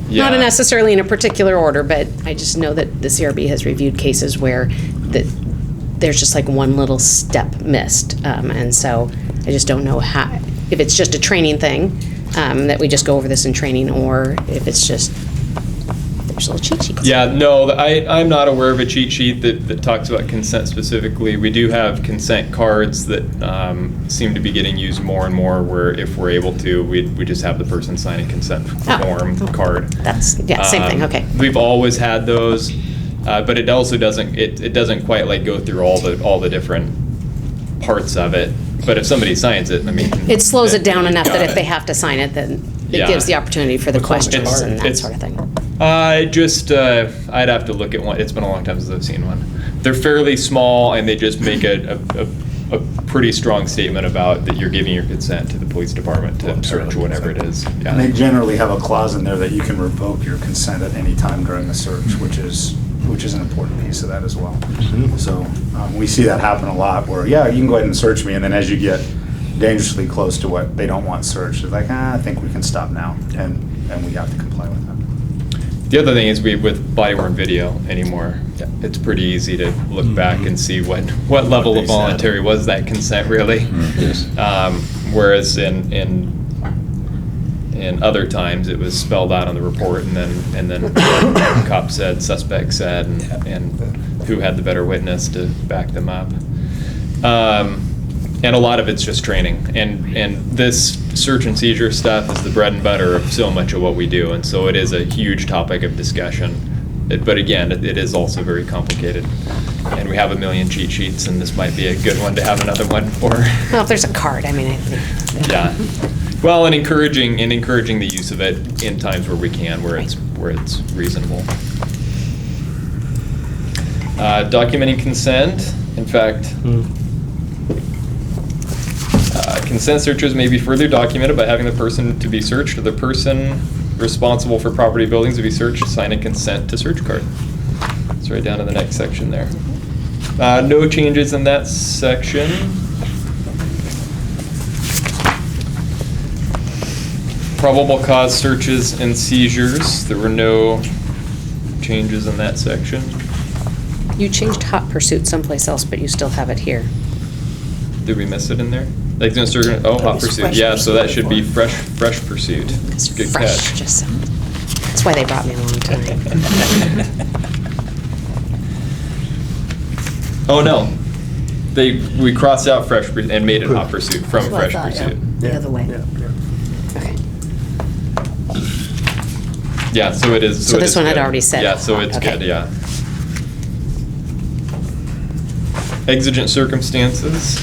Yeah. Not necessarily in a particular order, but I just know that the CRB has reviewed cases where there's just like one little step missed. And so I just don't know if it's just a training thing, that we just go over this in training, or if it's just, there's little cheat sheets. Yeah, no, I'm not aware of a cheat sheet that talks about consent specifically. We do have consent cards that seem to be getting used more and more, where if we're able to, we just have the person sign a consent form card. That's, same thing, okay. We've always had those, but it also doesn't quite like go through all the different parts of it. But if somebody signs it, I mean. It slows it down enough that if they it. have to sign it, then it Yeah. gives the opportunity for the questions and that It's- sort of thing. I'd have to look at one. It's been a long time since I've seen one. They're fairly small, and they just make a pretty strong statement about that you're giving your consent to the police department to search whatever it is. Yeah. And they generally have a clause in there that you can revoke your consent at any time during the search, which is an important piece of that as well. So we see that happen a lot, where, yeah, you can go ahead and search me, and then as you get dangerously close to what they don't want searched, it's like, I think we can stop now, and we have to comply with that. The other thing is with body-worn video anymore, it's pretty easy to look back and see what level of voluntary was that consent really. Yes. Whereas in And other times it was spelled out on the report, and then cop said, suspect said, and who had the better witness to back them up. And a lot of it's just training. And this search and seizure stuff is the bread and butter of so much of what we do. And so it is a huge topic of discussion. But again, it is also very complicated. And we have a million cheat sheets, and this might be a good one to have another one for. Well, if there's a card, I mean, Yeah. Well, and encouraging the use of it in times where we can, where it's reasonable. Documenting consent. In fact, consent searches may be further documented by having the person to be searched or the person responsible for property buildings to be searched sign a consent to search card. It's right down to the next section there. No changes in that section. Probable cause searches and seizures. There were no changes in that section. you changed hot pursuit someplace else, but you still have it here. Did we miss it in there? Like, hot pursuit, yeah, so that should be fresh pursuit. Good Fresh catch. just that's why they brought me along tonight. Oh, no. We crossed out fresh and made it hot pursuit from That's what I fresh thought, yeah. pursuit. The other way. Okay. Yeah, so it is. So it this is one had good. already said Yeah, so hot, it's okay. good, yeah. Exigent circumstances.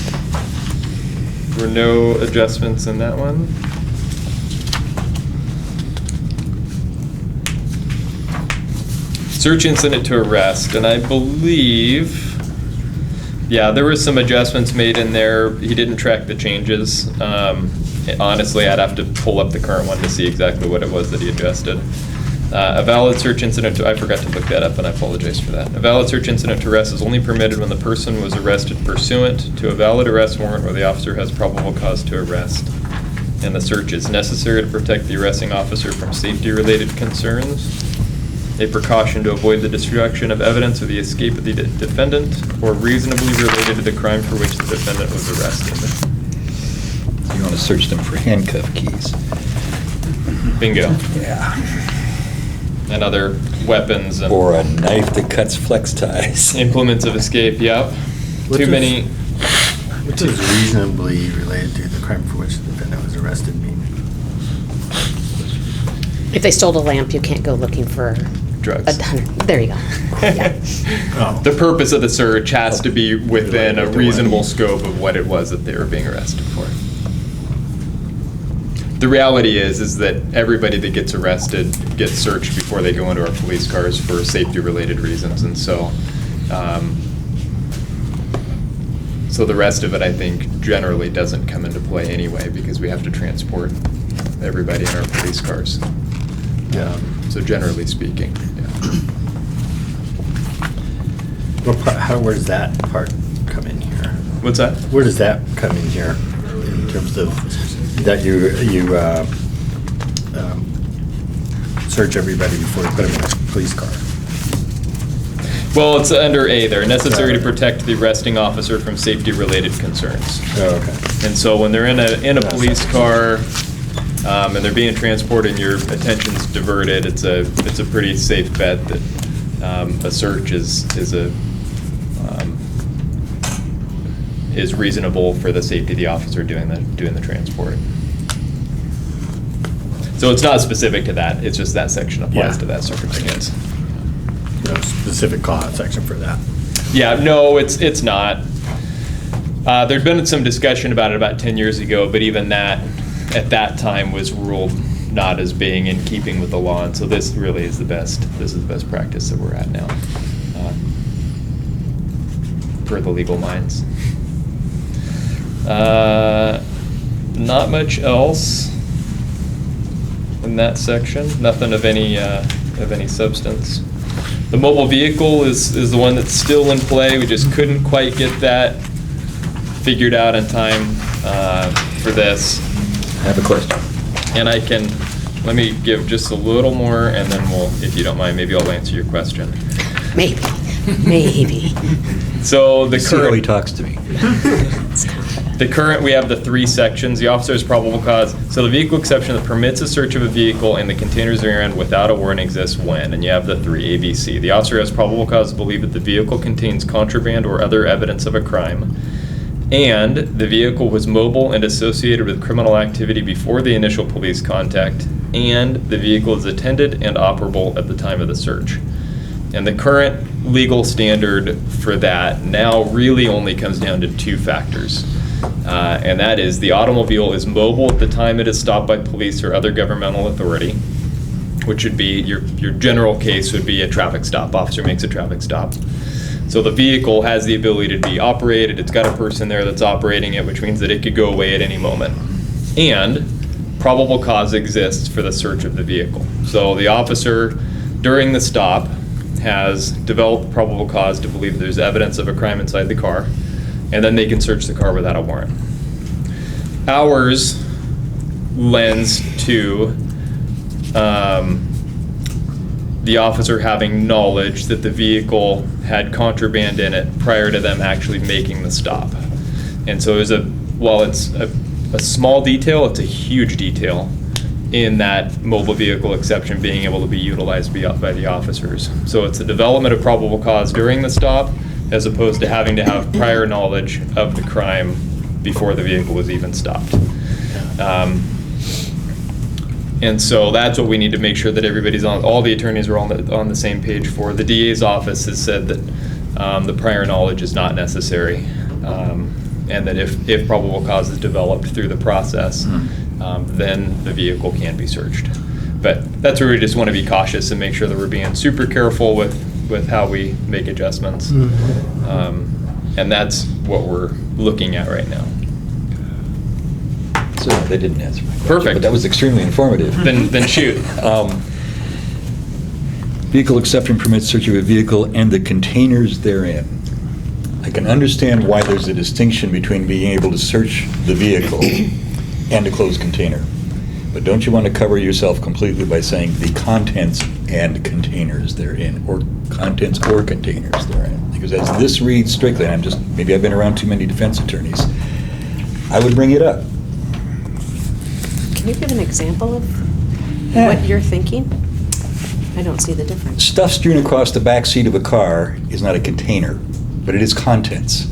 There were no adjustments in that one. Search incident to arrest, and I believe, yeah, there were some adjustments made in there. He didn't track the changes. Honestly, I'd have to pull up the current one to see exactly what it was that he adjusted. A valid search incident I forgot to look that up, and I apologize for that. A valid search incident to arrest is only permitted when the person was arrested pursuant to a valid arrest warrant or the officer has probable cause to arrest. And the search is necessary to protect the arresting officer from safety-related concerns, a precaution to avoid the destruction of evidence or the escape of the defendant, or reasonably related to the crime for which the defendant was arrested. You want to search them for handcuff keys. Bingo. Yeah. And other weapons and. Or a knife that cuts flex ties. Implements of escape, yep. What Too does- many. What does reasonably related to the crime for which the defendant was arrested mean? If they stole a lamp, you can't go looking for Drugs. There you go. Yeah. Oh. The purpose of the search has to be within a Related to reasonable what? scope of what it was that they were being arrested for. The reality is that everybody that gets arrested gets searched before they go into our police cars for safety-related reasons, and so, so the rest of it, I think, generally doesn't come into play anyway, because we have to transport everybody in our police cars. So generally speaking, yeah. Where does that part come in here? What's that? Where does that come in here in terms of that you search everybody before you put them in a police car? Well, it's under A there, necessary to protect the arresting officer from safety-related concerns. Oh, okay. And so when they're in a police car, and they're being transported and your attention's diverted, it's a pretty safe bet that a search is reasonable for the safety of the officer doing the transport. So it's not specific to that, it's just that section applies Yeah. to that circumstance. No specific call-out section for that. Yeah, no, it's not. There'd been some discussion about it about 10 years ago, but even that, at that time, was ruled not as being in keeping with the law, and so this really is the best practice that we're at now, for the legal minds. Not much else in that section, nothing of any substance. The mobile vehicle is the one that's still in play. We just couldn't quite get that figured out in time for this. I have a question. And let me give just a little more, and then if you don't mind, maybe I'll answer your question. Maybe. So the See how he current, talks to me. It's kind of The current, we have the 3 sections. The officer's probable cause. So the vehicle exception that permits a search of a vehicle and the containers therein without a warrant exists when, and you have the 3, ABC. The officer has probable cause to believe that the vehicle contains contraband or other evidence of a crime, and the vehicle was mobile and associated with criminal activity before the initial police contact, and the vehicle is attended and operable at the time of the search. And the current legal standard for that now really only comes down to 2 factors. And that is the automobile is mobile at the time it is stopped by police or other governmental authority, which would be, your general case would be a traffic stop. Officer makes a traffic stop. So the vehicle has the ability to be operated. It's got a person there that's operating it, which means that it could go away at any moment. And probable cause exists for the search of the vehicle. So the officer, during the stop, has developed probable cause to believe there's evidence of a crime inside the car, and then they can search the car without a warrant. Ours lends to the officer having knowledge that the vehicle had contraband in it prior to them actually making the stop. And so while it's a small detail, it's a huge detail in that mobile vehicle exception being able to be utilized by the officers. So it's the development of probable cause during the stop, as opposed to having to have prior knowledge of the crime before the vehicle was even stopped. And so that's what we need to make sure that everybody's all the attorneys are on the same page for. The DA's office has said that the prior knowledge is not necessary, and that if probable cause is developed through the process, then the vehicle can be searched. But that's where we just want to be cautious and make sure that we're being super careful with how we make adjustments. And that's what we're looking at right now. So they didn't answer my question. Perfect. But that was extremely informative. Then shoot. Vehicle exception permits search of a vehicle and the containers therein. I can understand why there's a distinction between being able to search the vehicle and a closed container. But don't you want to cover yourself completely by saying the contents and containers therein, or contents or containers therein? Because as this reads strictly, and maybe I've been around too many defense attorneys, I would bring it up. Can you give an example of what you're thinking? I don't see the difference. Stuff strewn across the back seat of a car is not a container, but it is contents.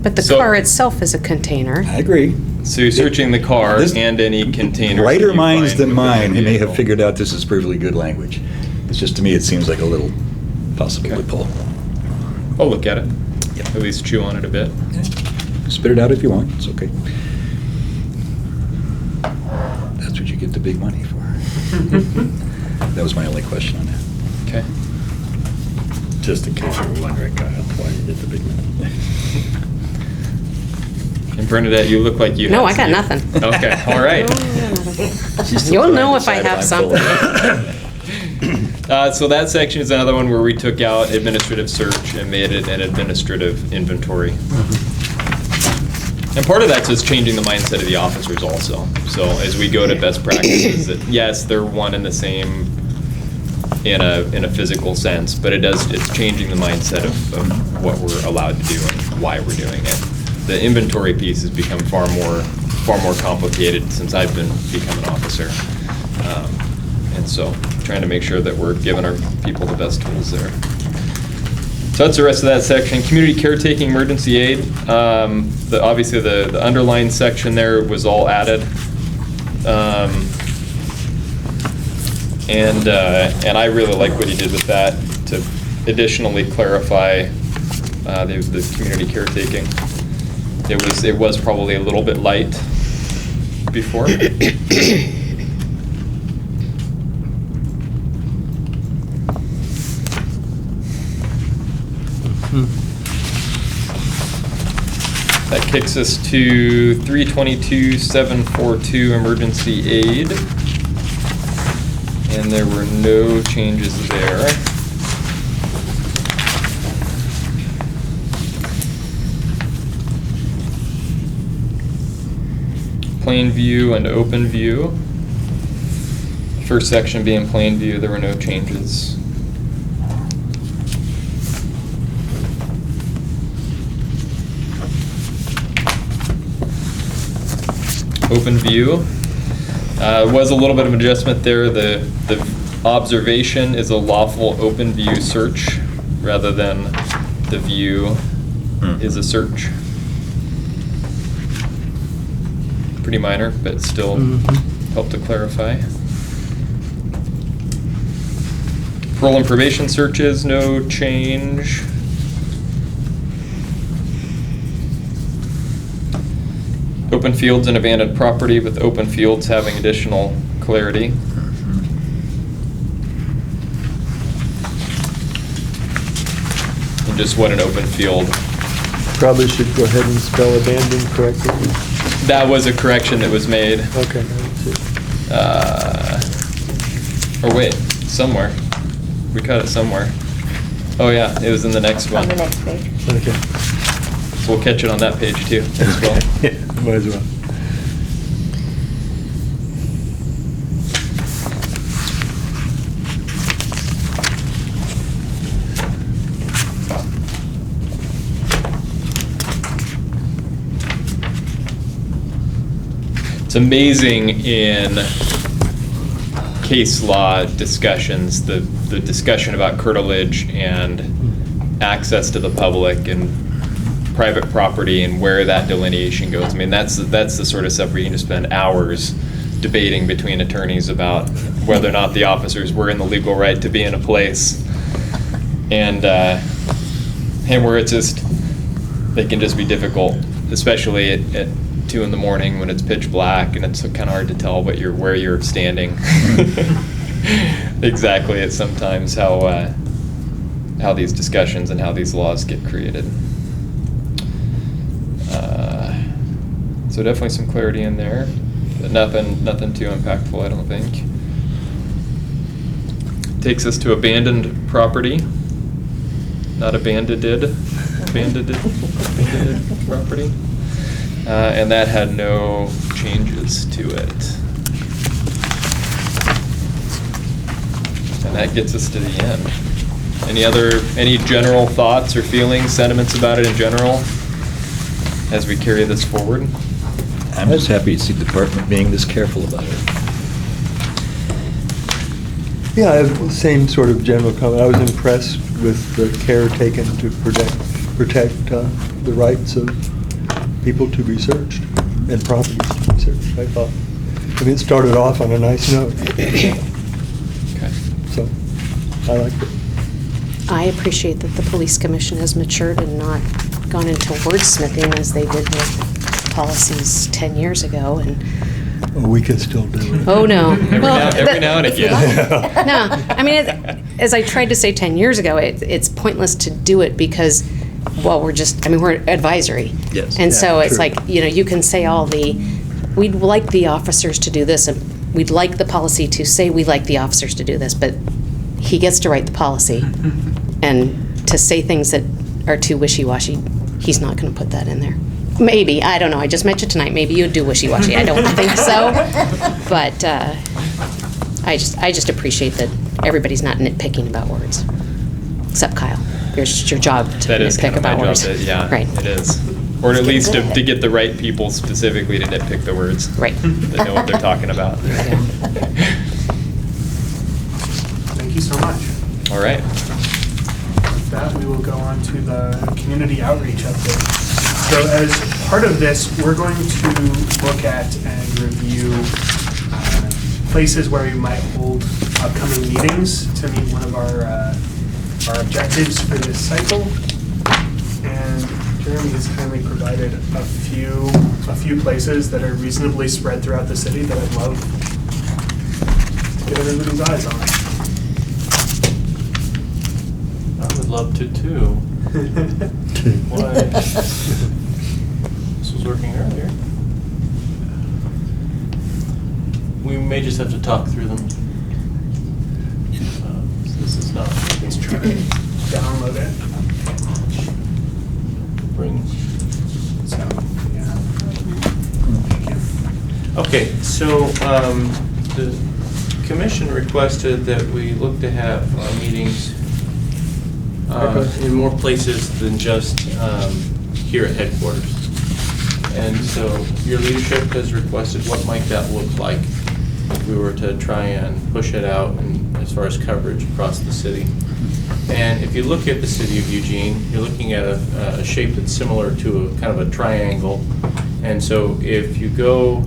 But the car itself is a container. I agree. So you're searching the car and any containers. Brighter minds than mine may have figured out this is perfectly good language. It's just, to me, it seems like a little possible loophole. I'll look at it. At least chew on it a bit. Spit it out if you want, it's okay. That's what you get the big money for. That was my only question on that. Okay. Just in case you were wondering, why you did the big money. And Bernadette, you look like you No, have I got some- nothing. Okay, all right. You'll know if I have something. So that section is another one where we took out administrative search and made it an administrative inventory. And part of that's just changing the mindset of the officers also. So as we go to best practices, that yes, they're one and the same in a physical sense, but it's changing the mindset of what we're allowed to do and why we're doing it. The inventory piece has become far more complicated since I've become an officer. And so trying to make sure that we're giving our people the best tools there. So that's the rest of that section. Community caretaking, emergency aid. Obviously the underlined section there was all added. And I really like what he did with that to additionally clarify the community caretaking. It was probably a little bit light before. That kicks us to 322-742 emergency aid. And there were no changes there. Plain view and open view. First section being plain view, there were no changes. open view. Was a little bit of an adjustment there. The observation is a lawful open view search rather than the view is a search. Pretty minor, but still help to clarify. Parole and probation searches, no change. Open fields and abandoned property, with open fields having additional clarity. And just what an open field. Probably should go ahead and spell abandoned correctly. That was a correction that was made. Okay. Or wait, somewhere. We cut it somewhere. Oh yeah, it was in the next one. On the next page. Okay. So we'll catch it on that page too, as well. Yeah, might as well. It's amazing in case law discussions, the discussion about curtilage and access to the public and private property and where that delineation goes. I mean, that's the sort of stuff where you can just spend hours debating between attorneys about whether or not the officers were in the legal right to be in a place. And where it's just, they can just be difficult, especially at 2 in the morning when it's pitch black and it's kind of hard to tell where you're standing. Exactly, it's sometimes how these discussions and how these laws get created. So definitely some clarity in there, but nothing too impactful, I don't think. Takes us to abandoned property, not abandoned property. And that had no changes to it. And that gets us to the end. Any general thoughts or feelings, sentiments about it in general as we carry this forward? I'm just happy to see the department being this careful about it. Yeah, I have the same sort of general comment. I was impressed with the care taken to protect the rights of people to be searched and properties to be searched. I mean, it started off on a nice note. Okay. So, I liked it. I appreciate that the police commission has matured and not gone into wordsmithing as they did with policies 10 years ago. And Oh, we can still do it. oh no, Every now and again. No, I mean, as I tried to say 10 years ago, it's pointless to do it because, well, we're advisory. Yes. And so Yeah, it's true. like, you can say we'd like the officers to do this, and we'd like the policy to say we like the officers to do this, but he gets to write the policy. And to say things that are too wishy-washy, he's not going to put that in there. Maybe, I don't know, I just met you tonight, maybe you'd do wishy-washy, I don't think so. But I just appreciate that everybody's not nitpicking about words, except Kyle. It's your job to That is kind nitpick of my about job, words. yeah, Right. it is. Or at least to get the right people specifically to nitpick the words. Right. That know what they're talking about. Thank you so much. All right. With that, we will go on to the community outreach update. So as part of this, we're going to look at and review places where we might hold upcoming meetings to meet one of our objectives for this cycle. And Jeremy has kindly provided a few places that are reasonably spread throughout the city that I'd love to get everybody's eyes on. I would love to too. Why? This was working earlier. We may just have to talk through them. This is not. Let's try to download it. Bring. So, yeah. Okay, so the commission requested that we look to have meetings in more places than just here at headquarters. And so your leadership has requested what might that look like if we were to try and push it out and as far as coverage across the city. And if you look at the city of Eugene, you're looking at a shape that's similar to a kind of a triangle. And so if you go,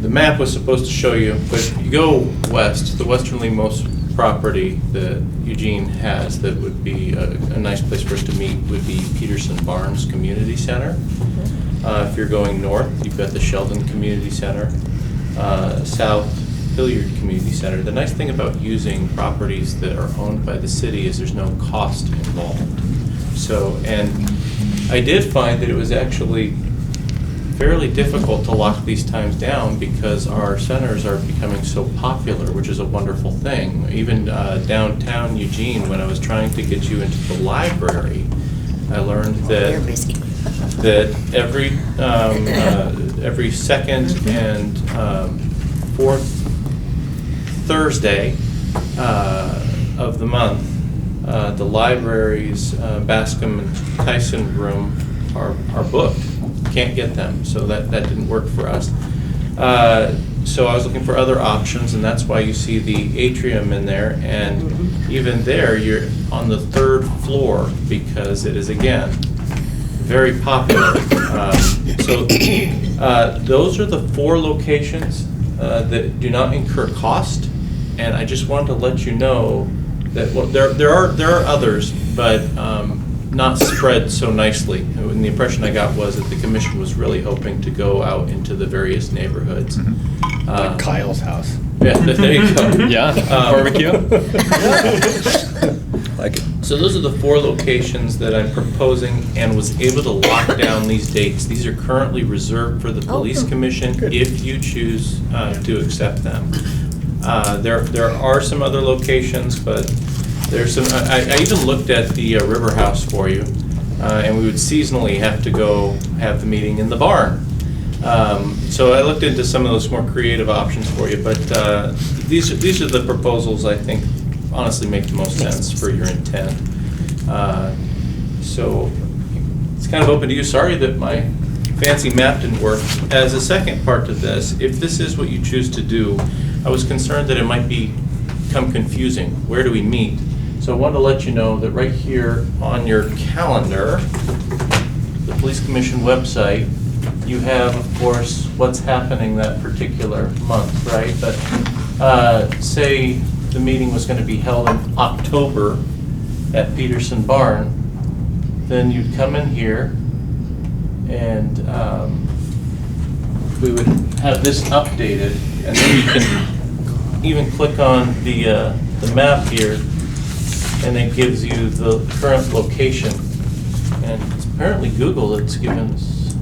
the map was supposed to show you, but if you go west, the westernly most property that Eugene has that would be a nice place for us to meet would be Peterson Barnes Community Center. If you're going north, you've got the Sheldon Community Center, South Hilliard Community Center. The nice thing about using properties that are owned by the city is there's no cost involved. So, and I did find that it was actually fairly difficult to lock these times down because our centers are becoming so popular, which is a wonderful thing. Even downtown Eugene, when I was trying to get you into the library, I learned that They're busy. that every second and fourth Thursday of the month, the library's Bascom and Tyson room are booked. Can't get them, so that didn't work for us. So I was looking for other options, and that's why you see the atrium in there. And even there, you're on the third floor because it is, again, very popular. So those are the 4 locations that do not incur cost. And I just wanted to let you know that, well, there are others, but not spread so nicely. And the impression I got was that the commission was really hoping to go out into the various neighborhoods. Like Kyle's house. Yeah, there you go. Yeah, barbecue. Like it. So those are the 4 locations that I'm proposing and was able to lock down these dates. These are currently reserved for the police commission if you choose to accept them. There are some other locations, but there's some, I even looked at the River House for you, and we would seasonally have to go have the meeting in the barn. So I looked into some of those more creative options for you, but these are the proposals I think honestly make the most sense for your intent. So it's kind of open to you. Sorry that my fancy map didn't work. As a second part to this, if this is what you choose to do, I was concerned that it might become confusing. Where do we meet? So I wanted to let you know that right here on your calendar, the Police Commission website, you have, of course, what's happening that particular month, right? But say the meeting was going to be held in October at Peterson Barn, then you'd come in here and we would have this updated, and then you can even click on the map here, and it gives you the current location. And it's apparently Google that's given us,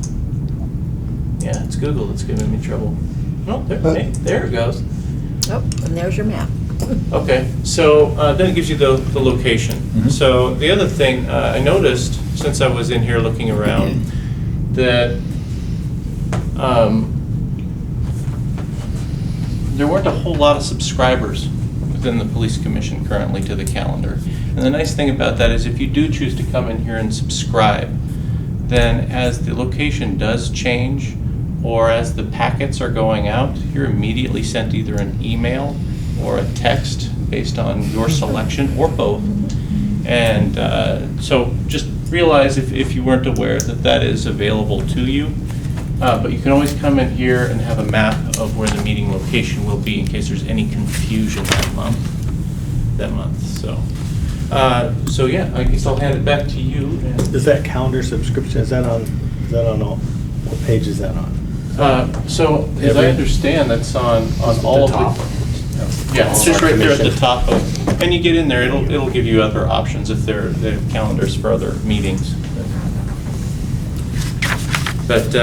yeah, it's Google that's giving me trouble. Oh, hey, there it goes. Oh, and there's your map. Okay, so then it gives you the location. Mm-hmm. So the other thing, I noticed since I was in here looking around that there weren't a whole lot of subscribers within the police commission currently to the calendar. And the nice thing about that is if you do choose to come in here and subscribe, then as the location does change or as the packets are going out, you're immediately sent either an email or a text based on your selection or both. And so just realize if you weren't aware that that is available to you. But you can always come in here and have a map of where the meeting location will be in case there's any confusion that month. So yeah, I guess I'll hand it back to you. And Is that calendar subscription, is that on all, what page is that on? so as I understand, that's on all of top? the. Yeah, it's just right there at the top of, and you get in there, it'll give you other options if they have calendars for other meetings. But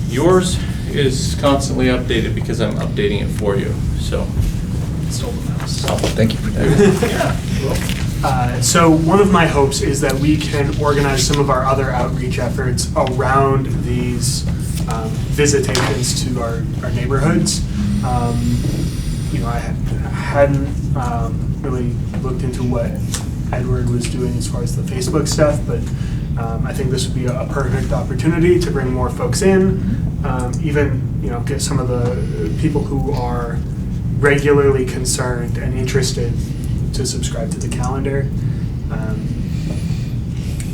yours is constantly updated because I'm updating it for you, so. Stole the mouse. Oh, thank you for that. So one of my hopes is that we can organize some of our other outreach efforts around these visitations to our neighborhoods. You know, I hadn't really looked into what Edward was doing as far as the Facebook stuff, but I think this would be a perfect opportunity to bring more folks in, even, get some of the people who are regularly concerned and interested to subscribe to the calendar.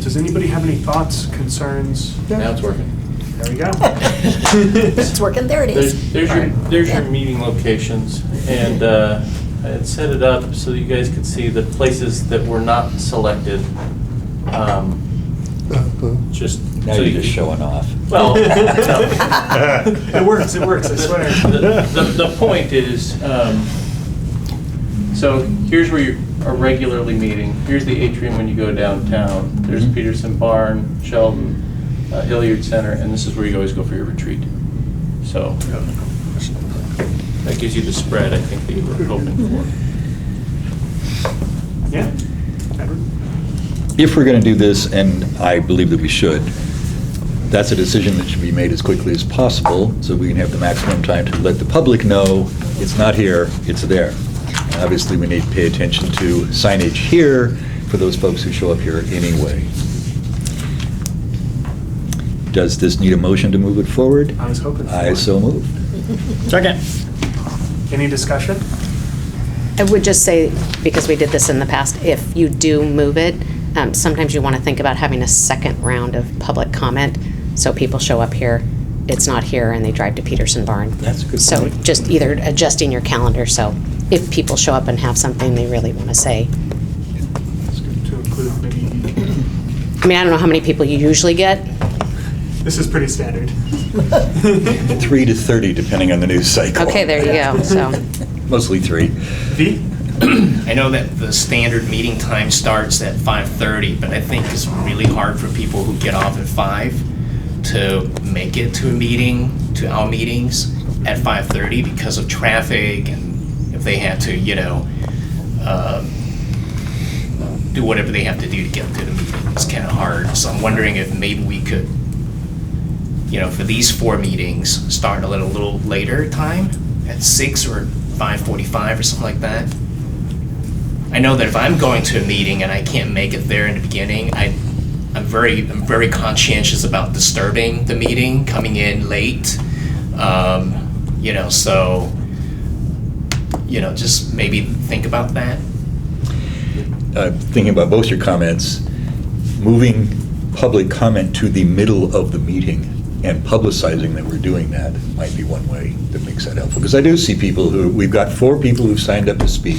Does anybody have any thoughts, concerns? Now it's working. There we go. It's working, there it is. There's your meeting locations, and I had set it up so that you guys could see the places that were not selected. Just Now so you're you just showing off. Well, It works, I swear. the point is, so here's where you are regularly meeting. Here's the atrium when you go downtown. There's Peterson Barn, Sheldon, Hilliard Center, and this is where you always go for your retreat. So that gives you the spread I think that you were hoping for. Yeah. Edward? If we're going to do this, and I believe that we should, that's a decision that should be made as quickly as possible, so we can have the maximum time to let the public know it's not here, it's there. And obviously, we need to pay attention to signage here for those folks who show up here anyway. Does this need a motion to move it forward? I was hoping for I it. so moved. Second. Any discussion? I would just say, because we did this in the past, if you do move it, sometimes you want to think about having a second round of public comment, so people show up here, it's not here, and they drive to Peterson Barn. That's a good So point. just either adjusting your calendar, so if people show up and have something they really want to say. To include maybe, I mean, I don't know how many people you usually get. this is pretty standard. 3 to 30, depending on the news cycle. Okay, there you go, so. Mostly 3. V? I know that the standard meeting time starts at 5:30, but I think it's really hard for people who get off at 5 to make it to our meetings at 5:30 because of traffic, and if they had to, do whatever they have to do to get to the meeting. It's kind of hard. So I'm wondering if maybe we could, for these 4 meetings, start a little later time at 6 or 5:45 or something like that. I know that if I'm going to a meeting and I can't make it there in the beginning, I'm very conscientious about disturbing the meeting, coming in late. Just maybe think about that. Thinking about both your comments, moving public comment to the middle of the meeting and publicizing that we're doing that might be one way that makes that helpful. Because I do see people we've got 4 people who've signed up to speak.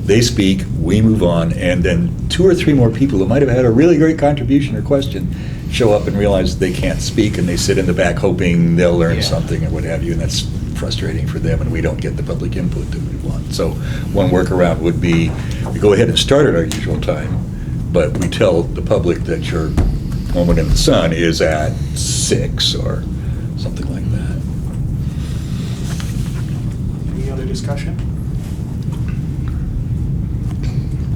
They speak, we move on, and then 2 or 3 more people who might have had a really great contribution or question show up and realize they can't speak, and they sit in the back hoping they'll learn something or what have you, and that's frustrating for them, and we don't get the public input that we want. So one workaround would be, we go ahead and start at our usual time, but we tell the public that your moment in the sun is at 6 or something like that. Any other discussion?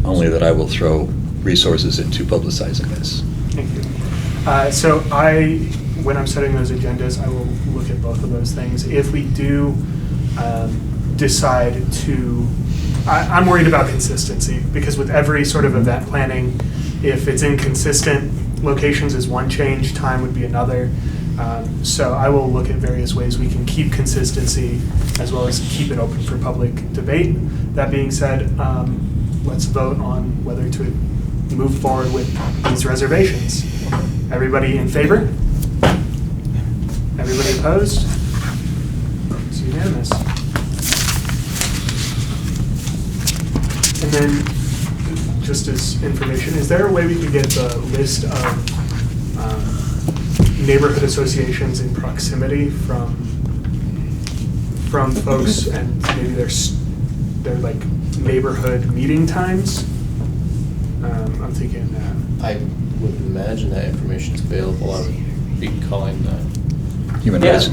Only that I will throw resources into publicizing this. Thank you. So when I'm setting those agendas, I will look at both of those things. If we do decide to, I'm worried about consistency, because with every sort of event planning, if it's inconsistent, locations is one change, time would be another. So I will look at various ways we can keep consistency as well as keep it open for public debate. That being said, let's vote on whether to move forward with these reservations. Everybody in favor? Everybody opposed? It's unanimous. And then, just as information, is there a way we could get the list of neighborhood associations in proximity from folks, and maybe their like neighborhood meeting times? I'm thinking. I would imagine that information is available. I would be calling the Human rights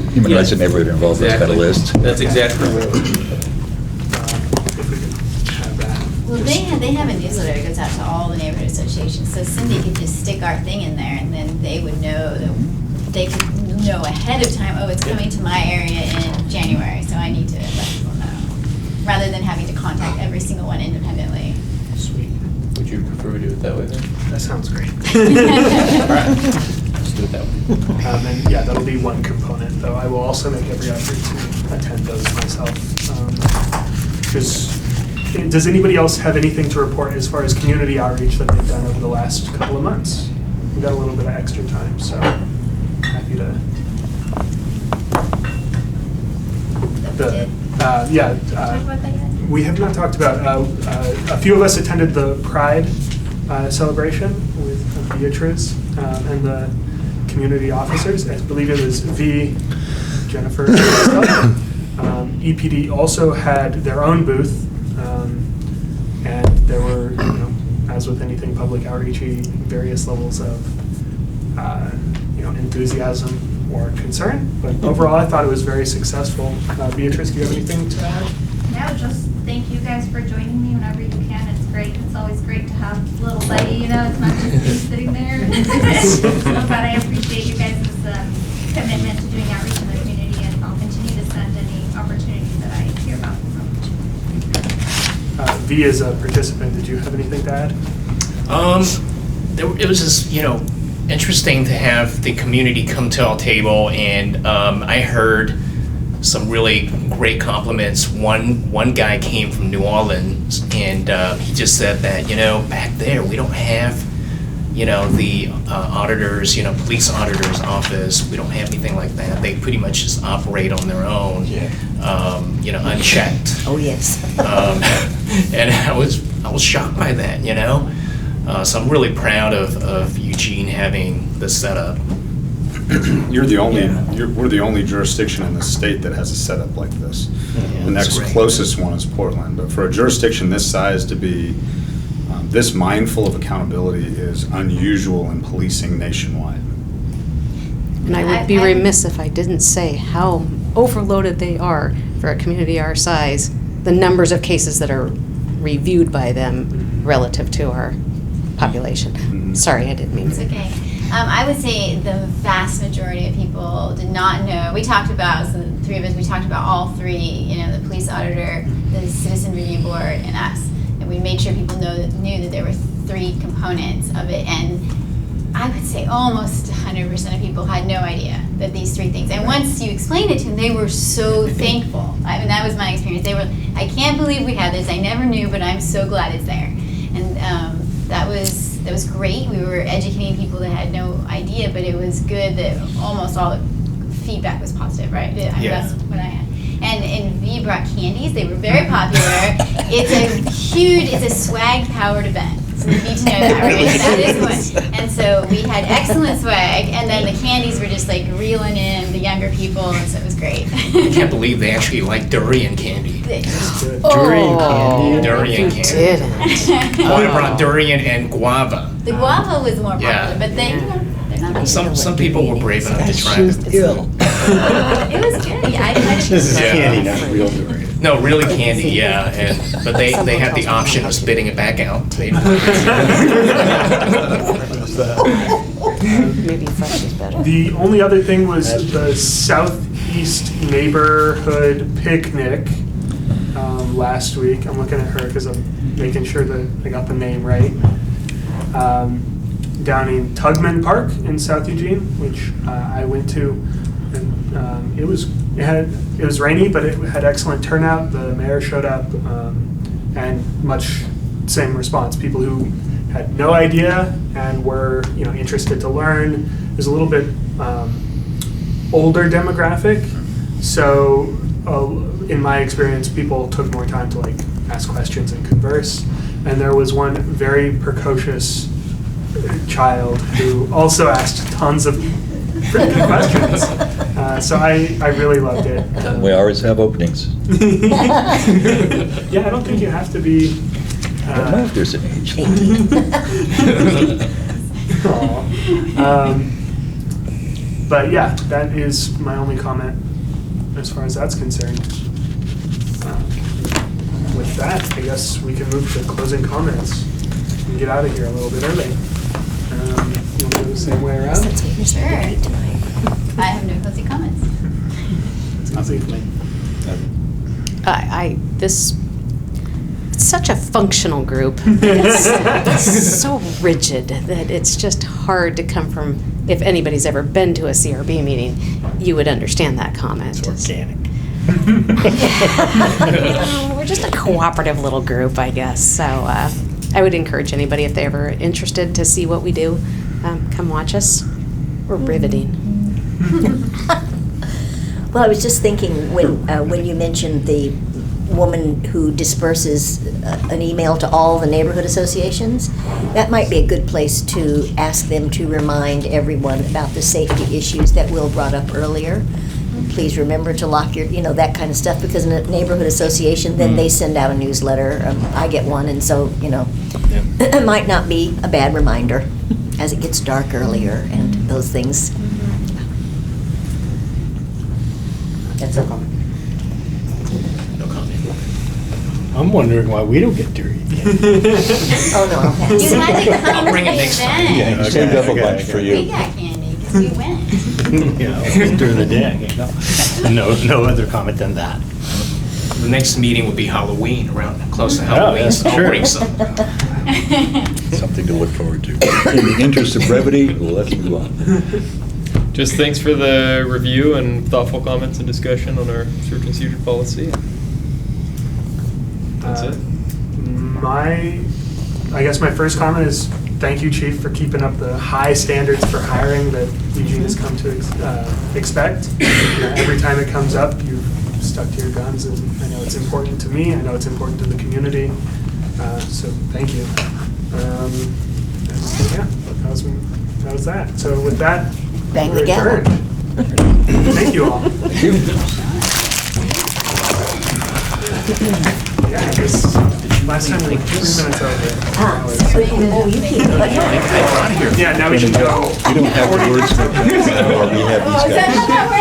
and neighborhood involved in that kind of list. That's exactly what it would be. If we could have that. Well, they have a newsletter that goes out to all the neighborhood associations, so Cindy could just stick our thing in there, and then they would know that, they could know ahead of time, oh, it's coming to my area in January, so I need to let people know, rather than having to contact every single one independently. Sweet. Would you prefer we do it that way then? That sounds great. All right, let's do it that way. And yeah, that'll be one component, though I will also make every effort to attend those myself. Does anybody else have anything to report as far as community outreach that they've done over the last couple of months? We've got a little bit of extra time, so happy to. Talk about that yet? We have not talked about, a few of us attended the Pride celebration with Beatrice and the community officers. I believe it was V, Jennifer, and myself. EPD also had their own booth, and there were, as with anything public outreachy, various levels of, enthusiasm or concern. But overall, I thought it was very successful. Beatrice, do you have anything to add? No, just thank you guys for joining me whenever you can. It's great. It's always great to have a little buddy, it's not just me sitting there. But I appreciate you guys' commitment to doing outreach in the community, and I'll continue to send any opportunities that I hear about. V, as a participant, did you have anything to add? It was just, interesting to have the community come to our table, and I heard some really great compliments. One guy came from New Orleans, and he just said that, back there, we don't have, the auditors, police auditor's office. We don't have anything like that. They pretty much just operate on their own, unchecked. Oh, yes. And I was shocked by that, So I'm really proud of Eugene having this setup. We're the only jurisdiction in the state that has a setup like this. Yeah, The next great. closest one is Portland, but for a jurisdiction this size to be this mindful of accountability is unusual in policing nationwide. And I would be remiss if I didn't say how overloaded they are for a community our size, the numbers of cases that are reviewed by them relative to our population. Sorry, I didn't mean It's to. okay. I would say the vast majority of people did not know. We talked about, so the three of us, we talked about all three, the police auditor, the citizen review board, and us. And we made sure people knew that there were three components of it. And I would say almost 100% of people had no idea that these three things. And once you explained it to them, they were so thankful. I mean, that was my experience. They were, I can't believe we had this. I never knew, but I'm so glad it's there. And that was great. We were educating people that had no idea, but it was good that almost all the feedback was positive, right? That's what I had. And V brought candies. They were very popular. It's a swag-powered event. So you need to know that, right? That is what. And so we had excellent swag, and then the candies were just like reeling in the younger people, and so it was great. I can't believe they actually like durian candy. Durian candy? Durian candy. Didn't. Oh, I brought durian and guava. The guava was more popular, Yeah. but they're not. Some people were brave enough to try it. It was good. Yeah, I This is Yeah. candy, not real durian. No, really candy, yeah. But they had the option of spitting it back out. Maybe fresh is better. The only other thing was the Southeast Neighborhood Picnic last week. I'm looking at her because I'm making sure that I got the name right. Down in Tugman Park in South Eugene, which I went to, and it was rainy, but it had excellent turnout. The mayor showed up, and much same response. People who had no idea and were interested to learn. There's a little bit older demographic, so in my experience, people took more time to ask questions and converse. And there was one very precocious child who also asked tons of pretty good questions. So I really loved it. We always have openings. Yeah, I don't think you have to be. I don't know if there's an age But yeah, that is my only comment as far as that's concerned. With that, I guess we can move to closing comments and get out of here a little bit early. You want to go the same way around? Sure. I have no closing comments. It's easy for me. It's it's such a functional group. It's so rigid that it's just hard to come from, if anybody's ever been to a CRB meeting, you would understand that comment. It's organic. We're just a cooperative little group, I guess. So I would encourage anybody, if they're ever interested to see what we do, come watch us. We're riveting. Well, I was just thinking when you mentioned the woman who disperses an email to all the neighborhood associations, that might be a good place to ask them to remind everyone about the safety issues that Will brought up earlier. Please remember to lock your, that kind of stuff, because in a neighborhood association, then they send out a newsletter. I get one, and so, it might not be a bad reminder as it gets dark earlier and those things. That's a comment. No comment. I'm wondering why we don't get to read. Oh, no, I'll pass. You had to come I'll to bring it the next time. event. Yeah, he saved up a bunch for We you. got candy, because we went. During the day, I can't go. No other comment than that. The next meeting will be Halloween, around close to Oh, Halloween, that's so I'll true. bring some. Something to look forward to. In the interest of brevity, let's move on. Just thanks for the review and thoughtful comments and discussion on our search and seizure policy. That's it. I guess my first comment is thank you, Chief, for keeping up the high standards for hiring that Eugene has come to expect. Every time it comes up, you've stuck to your guns, and I know it's important to me. I know it's important to the community. So thank you. And yeah, that was that. So with that, Bang the we're gavel. adjourned. Thank you all. Yeah, I guess last time we were 3 minutes over. Oh, you keep it. Yeah, now we should go. You don't have the words for that, or we have these guys.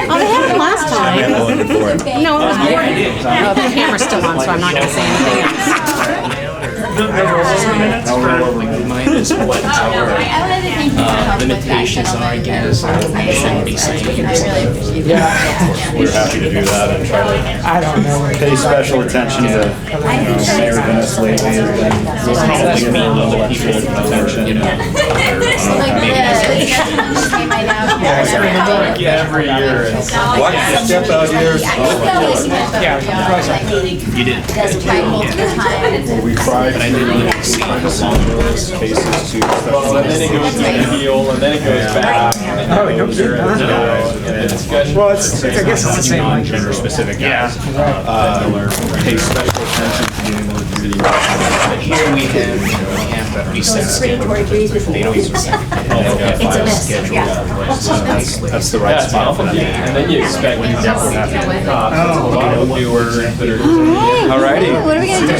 Oh, they had it last I'm time. handling it for him. No, it was great. Oh, the camera's still on, so I'm not going to say anything else. Mine is what our I wanted to thank you for helping with that, limitations are, gentlemen. again, this shouldn't be saying. I really appreciate Yeah. that. We're happy to do that and try to I don't know. pay special attention to, Mayor Dennis lately. Giving a little extra attention. Every year. Watch your step out here. You did. Does try multiple times. We tried But I didn't really see some of those cases too. Well, and then it goes to the heel, and then it goes back. And then Oh, it no goes kidding, around, huh? and the discussion. Well, it's I guess it's the same. like- Non-gender specific guys. Yeah. Pay special attention to getting those city. But here we have reset schedule. Pretty agrees with They don't me. even say. It's a mess, yeah. That's the Yeah, right it's spot for awful. that. And then you expect these Yeah, we're happy with cops, a lot of viewers that are. All righty. What are we gonna do?